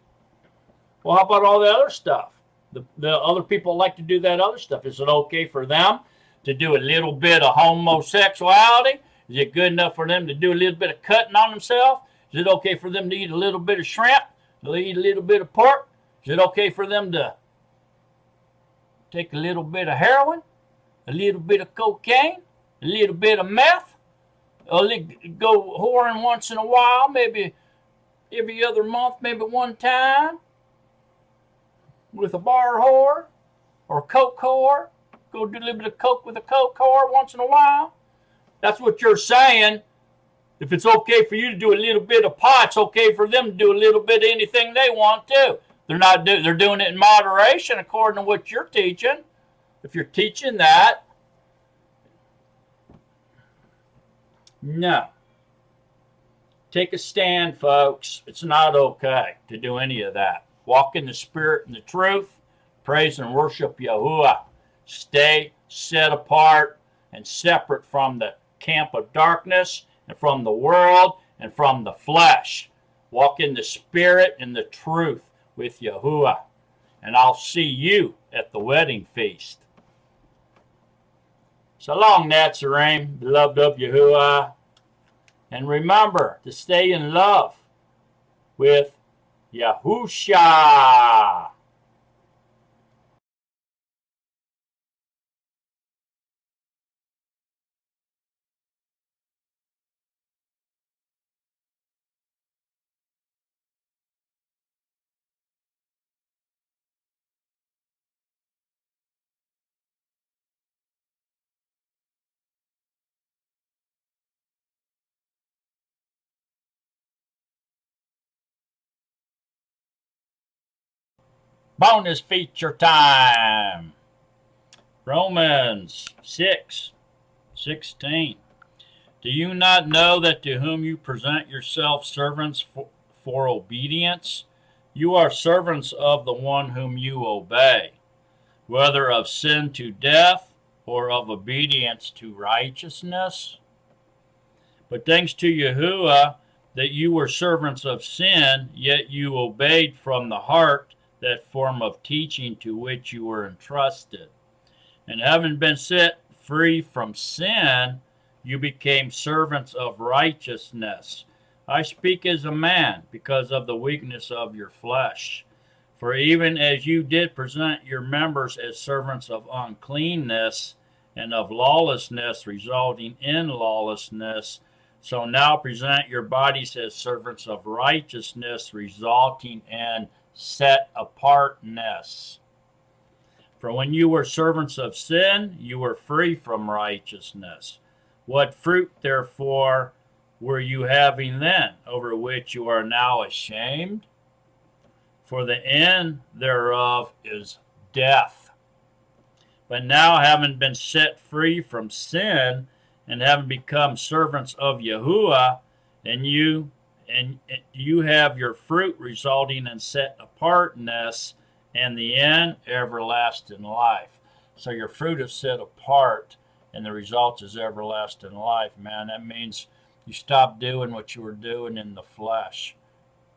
Speaker 1: Well, how about all the other stuff? The other people like to do that other stuff. Is it okay for them to do a little bit of homosexuality? Is it good enough for them to do a little bit of cutting on themselves? Is it okay for them to eat a little bit of shrimp? To eat a little bit of pork? Is it okay for them to take a little bit of heroin? A little bit of cocaine? A little bit of meth? Go whoring once in a while, maybe every other month, maybe one time, with a bar whore or a coke whore. Go do a little bit of coke with a coke whore once in a while. That's what you're saying. If it's okay for you to do a little bit of pot, it's okay for them to do a little bit of anything they want to. They're doing it in moderation according to what you're teaching. If you're teaching that, no. Take a stand, folks. It's not okay to do any of that. Walk in the spirit and the truth. Praise and worship Yahuah. Stay set apart and separate from the camp of darkness and from the world and from the flesh. Walk in the spirit and the truth with Yahuah. And I'll see you at the wedding feast. So long, Nazarene, beloved of Yahuah. And remember to stay in love with Yahusha. Bonus feature time. Romans 6:16. Do you not know that to whom you present yourselves servants for obedience, you are servants of the one whom you obey, whether of sin to death or of obedience to righteousness? But thanks to Yahuah that you were servants of sin, yet you obeyed from the heart that form of teaching to which you were entrusted. And having been set free from sin, you became servants of righteousness. I speak as a man because of the weakness of your flesh. For even as you did present your members as servants of uncleanness and of lawlessness resulting in lawlessness, so now present your bodies as servants of righteousness resulting in set apartness. For when you were servants of sin, you were free from righteousness. What fruit, therefore, were you having then, over which you are now ashamed? For the end thereof is death. But now, having been set free from sin, and having become servants of Yahuah, and you have your fruit resulting in set apartness, and the end, everlasting life. So your fruit is set apart, and the result is everlasting life, man. That means you stop doing what you were doing in the flesh.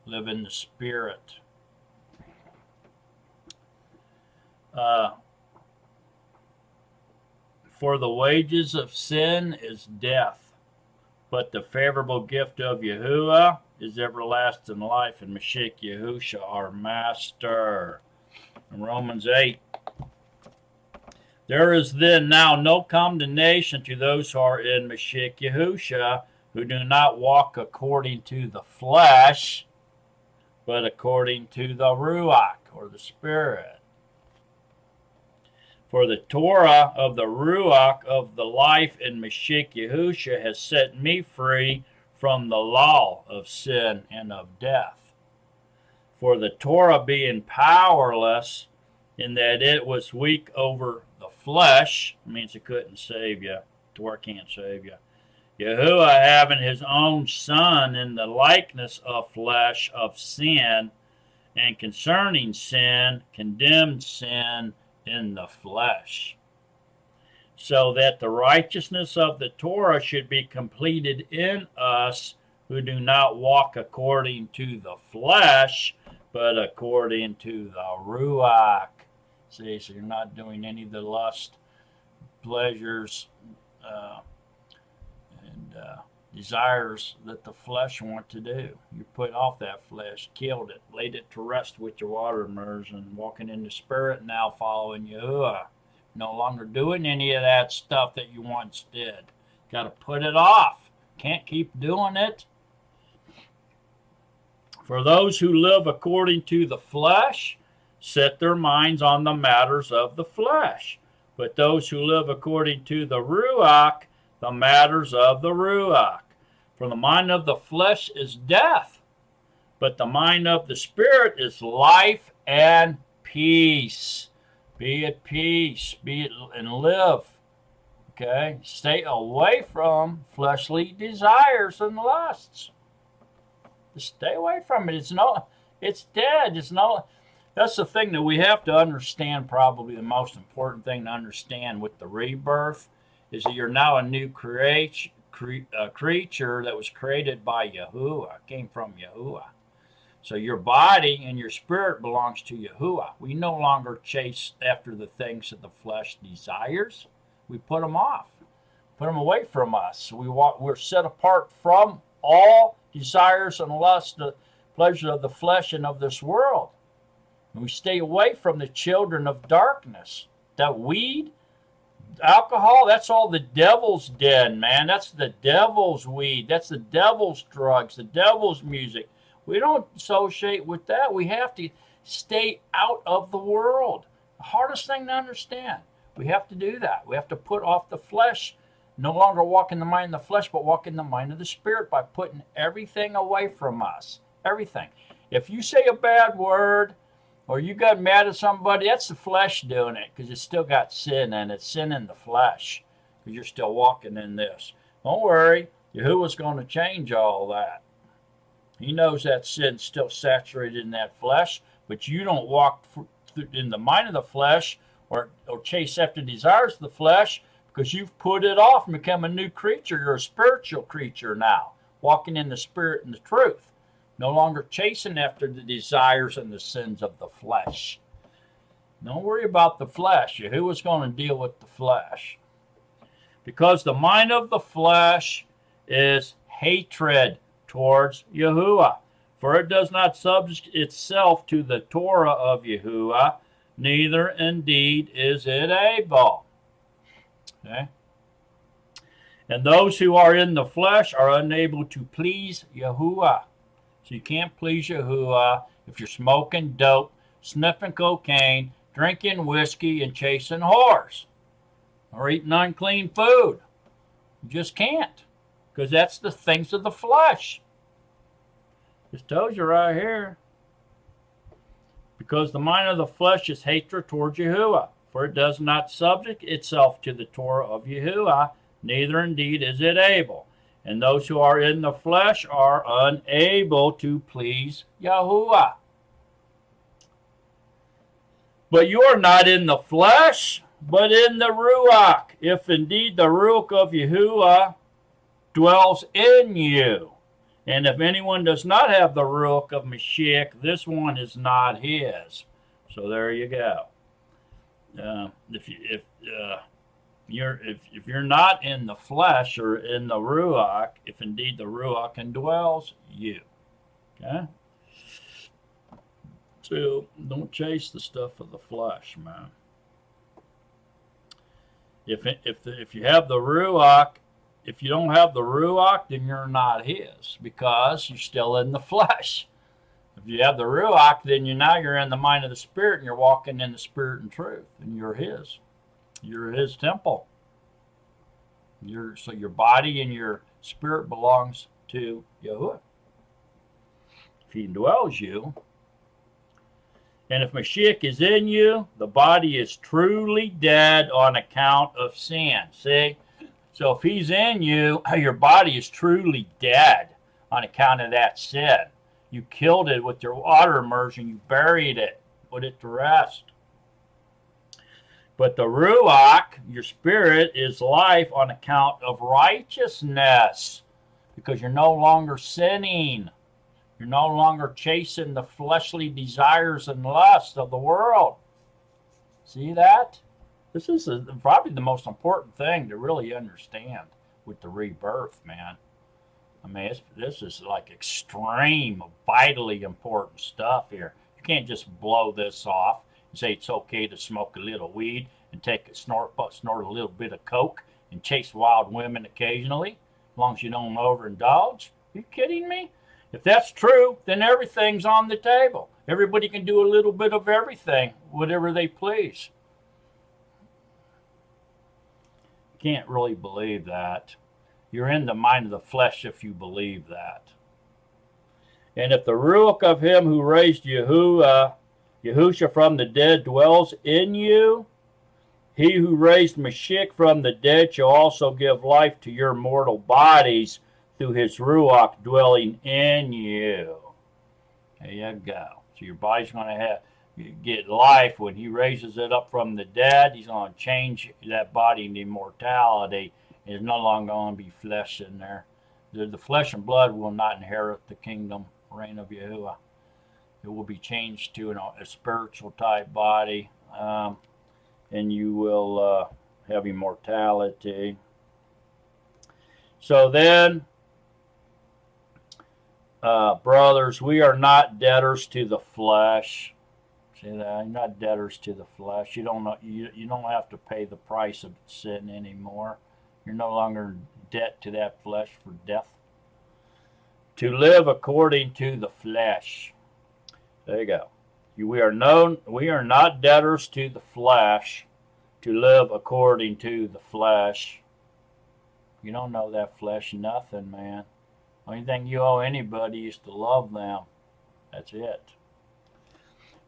Speaker 1: Live in the spirit. For the wages of sin is death, but the favorable gift of Yahuah is everlasting life in Mashiach Yahusha, our Master. In Romans 8. There is then now no condemnation to those who are in Mashiach Yahusha, who do not walk according to the flesh, but according to the Ruach, or the Spirit. For the Torah of the Ruach of the life in Mashiach Yahusha has set me free from the law of sin and of death. For the Torah being powerless in that it was weak over the flesh, means it couldn't save you. Torah can't save you. Yahuah having his own son in the likeness of flesh of sin, and concerning sin, condemned sin in the flesh, so that the righteousness of the Torah should be completed in us who do not walk according to the flesh, but according to the Ruach. See, so you're not doing any of the lust, pleasures, and desires that the flesh want to do. You put off that flesh, killed it, laid it to rest with your water immersion, walking in the Spirit now, following Yahuah. No longer doing any of that stuff that you once did. Got to put it off. Can't keep doing it. For those who live according to the flesh set their minds on the matters of the flesh, but those who live according to the Ruach, the matters of the Ruach. For the mind of the flesh is death, but the mind of the Spirit is life and peace. Be at peace, and live. Okay? Stay away from fleshly desires and lusts. Just stay away from it. It's dead. That's the thing that we have to understand. Probably the most important thing to understand with the rebirth is that you're now a new creature that was created by Yahuah, came from Yahuah. So your body and your spirit belongs to Yahuah. We no longer chase after the things that the flesh desires. We put them off, put them away from us. We're set apart from all desires and lusts, the pleasures of the flesh and of this world. And we stay away from the children of darkness. That weed, alcohol, that's all the devil's den, man. That's the devil's weed. That's the devil's drugs, the devil's music. We don't associate with that. We have to stay out of the world. The hardest thing to understand. We have to do that. We have to put off the flesh, no longer walk in the mind of the flesh, but walk in the mind of the Spirit by putting everything away from us. Everything. If you say a bad word or you got mad at somebody, that's the flesh doing it, because it's still got sin and it's sin in the flesh, because you're still walking in this. Don't worry. Yahuah's going to change all that. He knows that sin's still saturated in that flesh, but you don't walk in the mind of the flesh or chase after desires of the flesh, because you've put it off and become a new creature. You're a spiritual creature now, walking in the Spirit and the truth. No longer chasing after the desires and the sins of the flesh. Don't worry about the flesh. Yahuah's going to deal with the flesh. Because the mind of the flesh is hatred towards Yahuah. For it does not subject itself to the Torah of Yahuah, neither indeed is it able. Okay? And those who are in the flesh are unable to please Yahuah. So you can't please Yahuah if you're smoking dope, sniffing cocaine, drinking whiskey, and chasing whores, or eating unclean food. You just can't, because that's the things of the flesh. Just tells you right here. Because the mind of the flesh is hatred towards Yahuah, for it does not subject itself to the Torah of Yahuah, neither indeed is it able. And those who are in the flesh are unable to please Yahuah. But you are not in the flesh, but in the Ruach, if indeed the Ruach of Yahuah dwells in you. And if anyone does not have the Ruach of Mashiach, this one is not his. So there you go. If you're not in the flesh or in the Ruach, if indeed the Ruach indwells you. Okay? So don't chase the stuff of the flesh, man. If you have the Ruach, if you don't have the Ruach, then you're not his, because you're still in the flesh. If you have the Ruach, then you're in the mind of the Spirit, and you're walking in the Spirit and truth, and you're his. You're his temple. So your body and your spirit belongs to Yahuah. If he indwells you, and if Mashiach is in you, the body is truly dead on account of sin. See? So if he's in you, your body is truly dead on account of that sin. You killed it with your water immersion. You buried it, put it to rest. But the Ruach, your spirit, is life on account of righteousness, because you're no longer sinning. You're no longer chasing the fleshly desires and lusts of the world. See that? This is probably the most important thing to really understand with the rebirth, man. I mean, this is like extreme, vitally important stuff here. You can't just blow this off and say it's okay to smoke a little weed and snort a little bit of coke and chase wild women occasionally, as long as you don't overindulge. Are you kidding me? If that's true, then everything's on the table. Everybody can do a little bit of everything, whatever they please. You can't really believe that. You're in the mind of the flesh if you believe that. And if the Ruach of him who raised Yahushua from the dead dwells in you, he who raised Mashiach from the dead shall also give life to your mortal bodies through his Ruach dwelling in you. There you go. So your body's going to get life when he raises it up from the dead. He's going to change that body into immortality. There's no longer going to be flesh in there. The flesh and blood will not inherit the kingdom reign of Yahuah. It will be changed to a spiritual type body, and you will have immortality. So then, brothers, we are not debtors to the flesh. See that? You're not debtors to the flesh. You don't have to pay the price of sin anymore. You're no longer in debt to that flesh for death. To live according to the flesh. There you go. We are not debtors to the flesh to live according to the flesh. You don't know that flesh nothing, man. Only thing you owe anybody is to love them. That's it.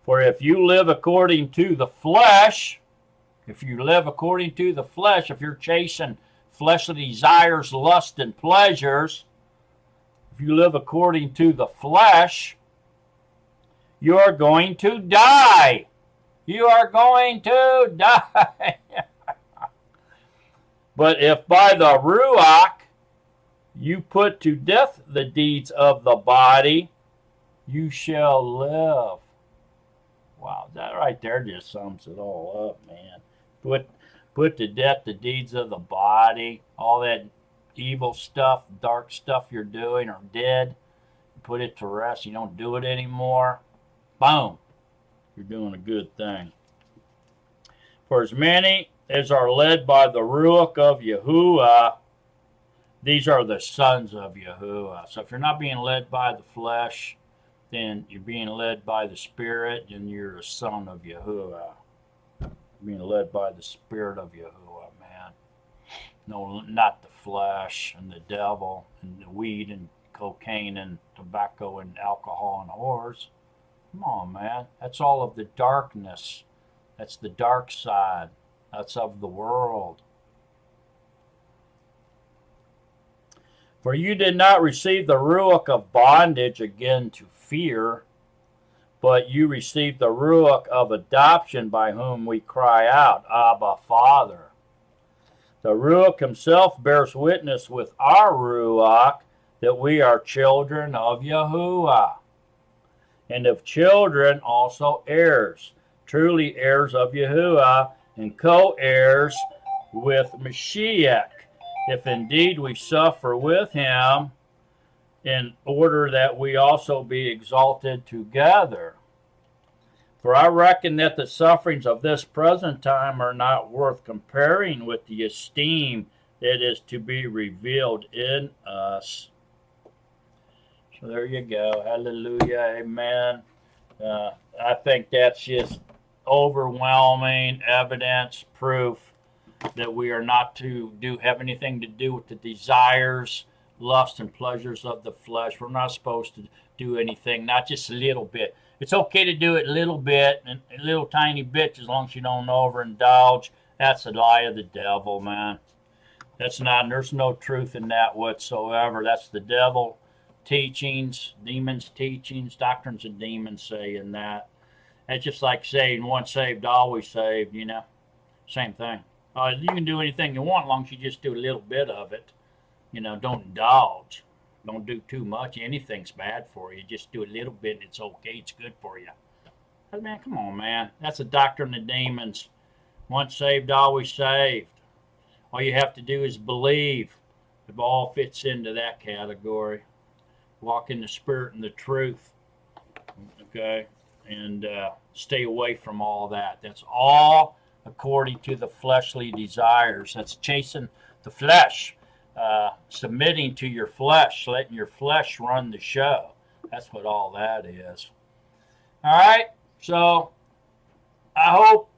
Speaker 1: For if you live according to the flesh, if you're chasing fleshly desires, lust, and pleasures, if you live according to the flesh, you are going to die. You are going to die. But if by the Ruach you put to death the deeds of the body, you shall live. Wow, that right there just sums it all up, man. Put to death the deeds of the body, all that evil stuff, dark stuff you're doing or did. Put it to rest. You don't do it anymore. Boom. You're doing a good thing. For as many as are led by the Ruach of Yahuah, these are the sons of Yahuah. So if you're not being led by the flesh, then you're being led by the Spirit, and you're a son of Yahuah. Being led by the Spirit of Yahuah, man. No, not the flesh and the devil and the weed and cocaine and tobacco and alcohol and whores. Come on, man. That's all of the darkness. That's the dark side. That's of the world. For you did not receive the Ruach of bondage again to fear, but you received the Ruach of adoption, by whom we cry out, Abba, Father. The Ruach himself bears witness with our Ruach that we are children of Yahuah. And of children also heirs, truly heirs of Yahuah, and co-heirs with Mashiach, if indeed we suffer with him, in order that we also be exalted together. For I reckon that the sufferings of this present time are not worth comparing with the esteem that is to be revealed in us. So there you go. Hallelujah. Amen. I think that's just overwhelming evidence, proof that we are not to have anything to do with the desires, lusts, and pleasures of the flesh. We're not supposed to do anything, not just a little bit. It's okay to do it a little bit, and a little tiny bit, as long as you don't overindulge. That's a lie of the devil, man. There's no truth in that whatsoever. That's the devil teachings, demons teachings, doctrines of demons saying that. That's just like saying once saved, always saved, Same thing. You can do anything you want as long as you just do a little bit of it. Don't indulge. Don't do too much. Anything's bad for you. Just do a little bit. It's okay. It's good for you. But man, come on, man. That's a doctrine of demons. Once saved, always saved. All you have to do is believe. It all fits into that category. Walk in the spirit and the truth. Okay? And stay away from all that. That's all according to the fleshly desires. That's chasing the flesh. Submitting to your flesh, letting your flesh run the show. That's what all that is. All right, so I hope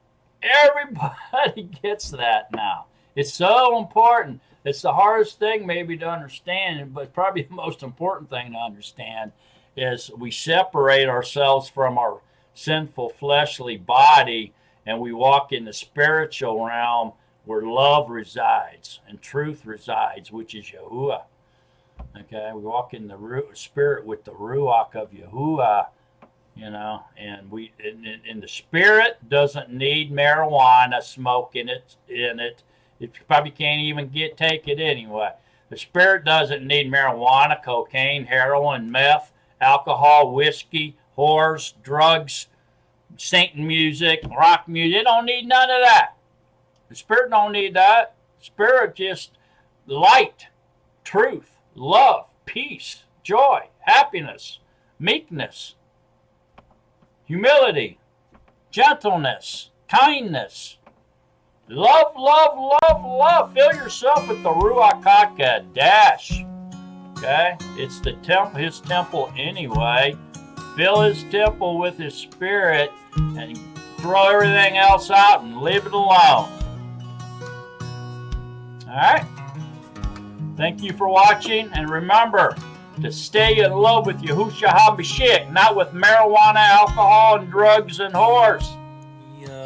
Speaker 1: everybody gets that now. It's so important. It's the hardest thing maybe to understand, but probably the most important thing to understand is we separate ourselves from our sinful fleshly body and we walk in the spiritual realm where love resides and truth resides, which is Yahuah. Okay, we walk in the spirit with the Ruach of Yahuah, and the spirit doesn't need marijuana smoke in it. It probably can't even take it anyway. The spirit doesn't need marijuana, cocaine, heroin, meth, alcohol, whiskey, whores, drugs, Satan music, rock music. It don't need none of that. The spirit don't need that. Spirit just light, truth, love, peace, joy, happiness, meekness, humility, gentleness, kindness. Love, love, love, love. Fill yourself with the Ruach HaKodesh. Okay? It's his temple anyway. Fill his temple with his spirit and throw everything else out and leave it alone. Alright? Thank you for watching, and remember to stay in love with Yahushua HaMashiach, not with marijuana, alcohol, and drugs and whores.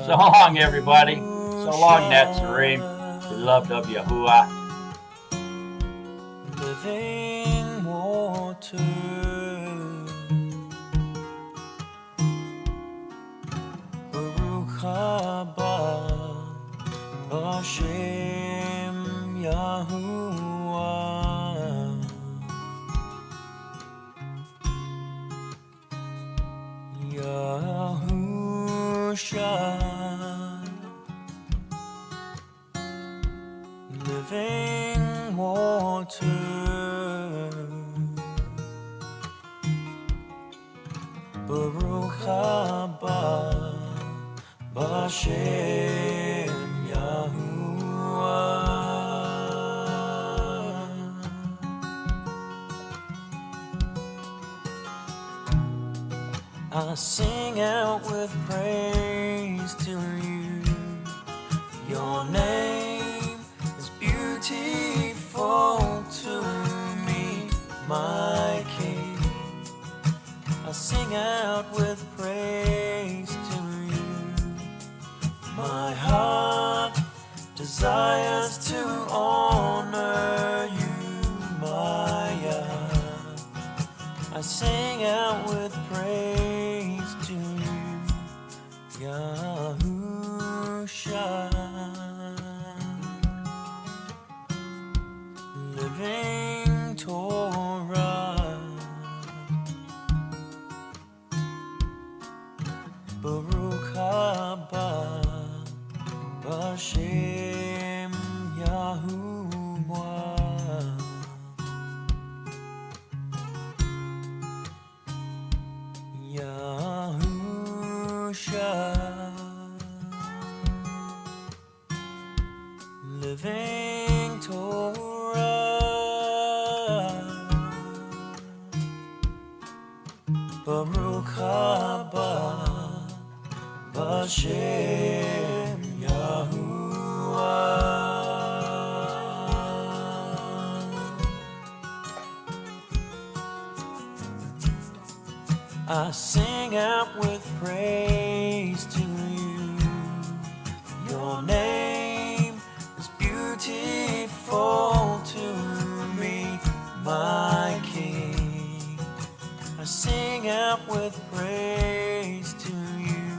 Speaker 1: So long, everybody. So long, Netzarim, beloved of Yahuah.
Speaker 2: Living water, Baruch haba Hashem Yahuah, Yahusha. Living water, Baruch haba B'Shem Yahuah. I sing out with praise to you. Your name is beautiful to me, my King. I sing out with praise to you. My heart desires to honor you, my Yah. I sing out with praise to you, Yahusha. Living Torah, Baruch haba B'Shem Yahuah, Yahusha. Living Torah, Baruch haba B'Shem Yahuah. I sing out with praise to you. Your name is beautiful to me, my King. I sing out with praise to you.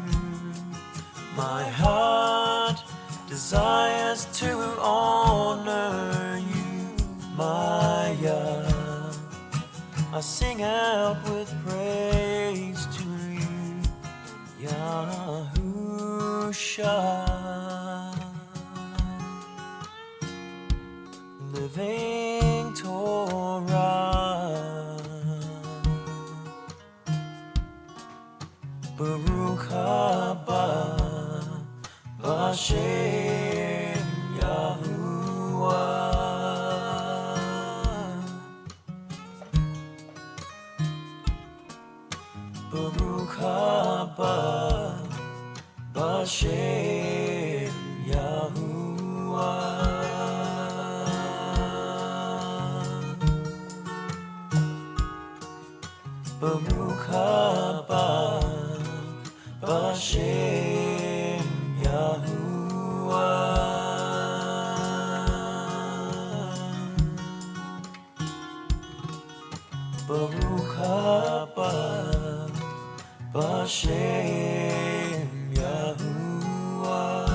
Speaker 2: My heart desires to honor you, my Yah. I sing out with praise to you, Yahushua. Living Torah, Baruch haba B'Shem Yahuah. Baruch haba B'Shem Yahuah. Baruch haba B'Shem Yahuah. Baruch haba B'Shem Yahuah.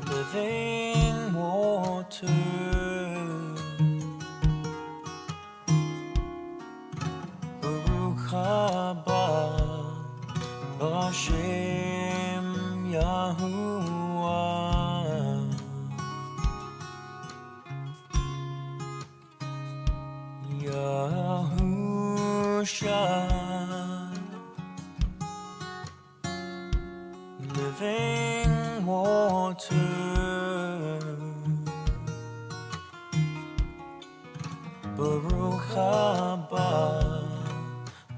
Speaker 2: Living water, Baruch haba B'Shem Yahuah. Yahusha, living water, Baruch haba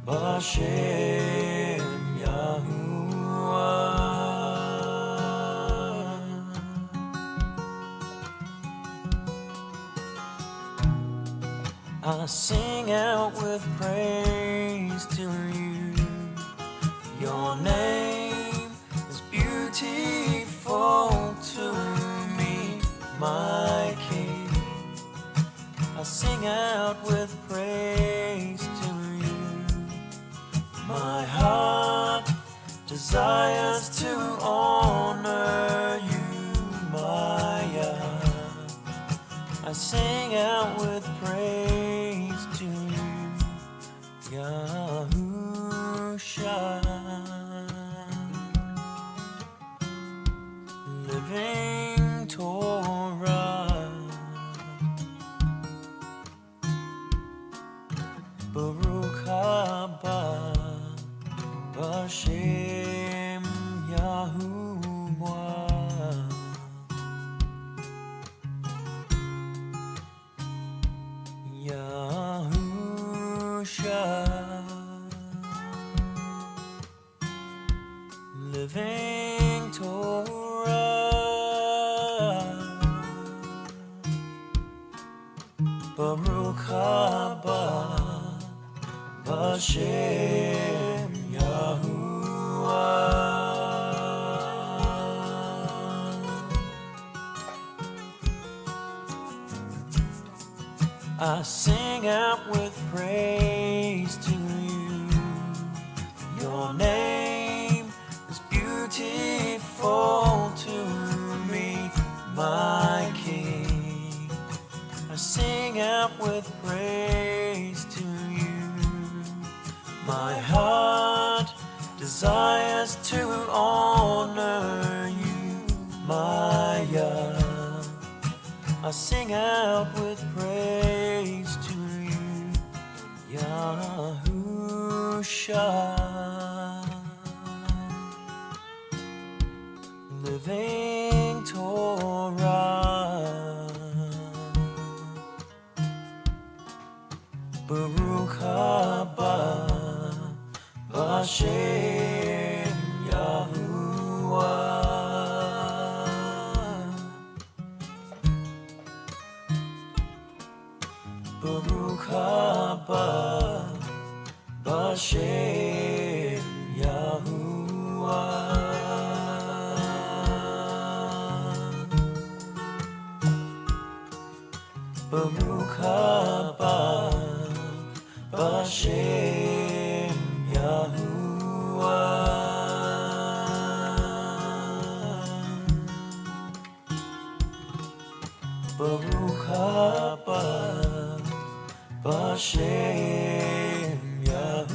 Speaker 2: B'Shem Yahuah. I sing out with praise to you. Your name is beautiful to me, my King. I sing out with praise to you. My heart desires to honor you, my Yah. I sing out with praise to you, Yahusha. Living Torah, Baruch haba B'Shem Yahuah. Yahusha, living Torah, Baruch haba B'Shem Yahuah. sing out with praise to you. Your name is beautiful to me, my King. I sing out with praise to you. My heart desires to honor you, my Yah. I sing out with praise to you, Yahushua. Living Torah, Baruch haba B'Shem Yahuah. Baruch haba B'Shem Yahuah. Baruch haba B'Shem Yahuah. Baruch haba B'Shem Yahuah.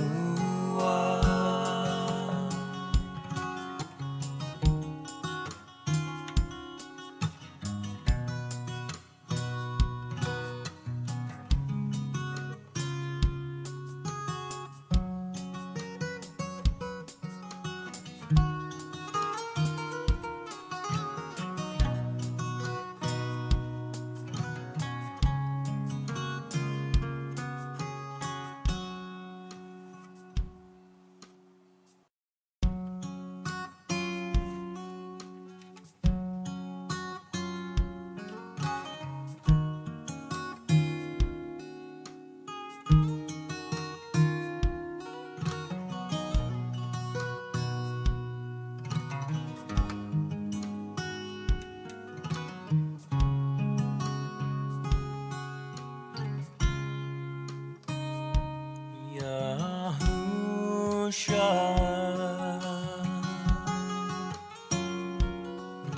Speaker 2: Yahushua,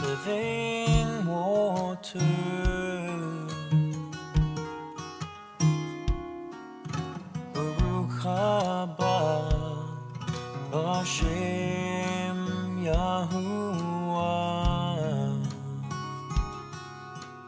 Speaker 2: living water, Baruch haba B'Shem Yahuah.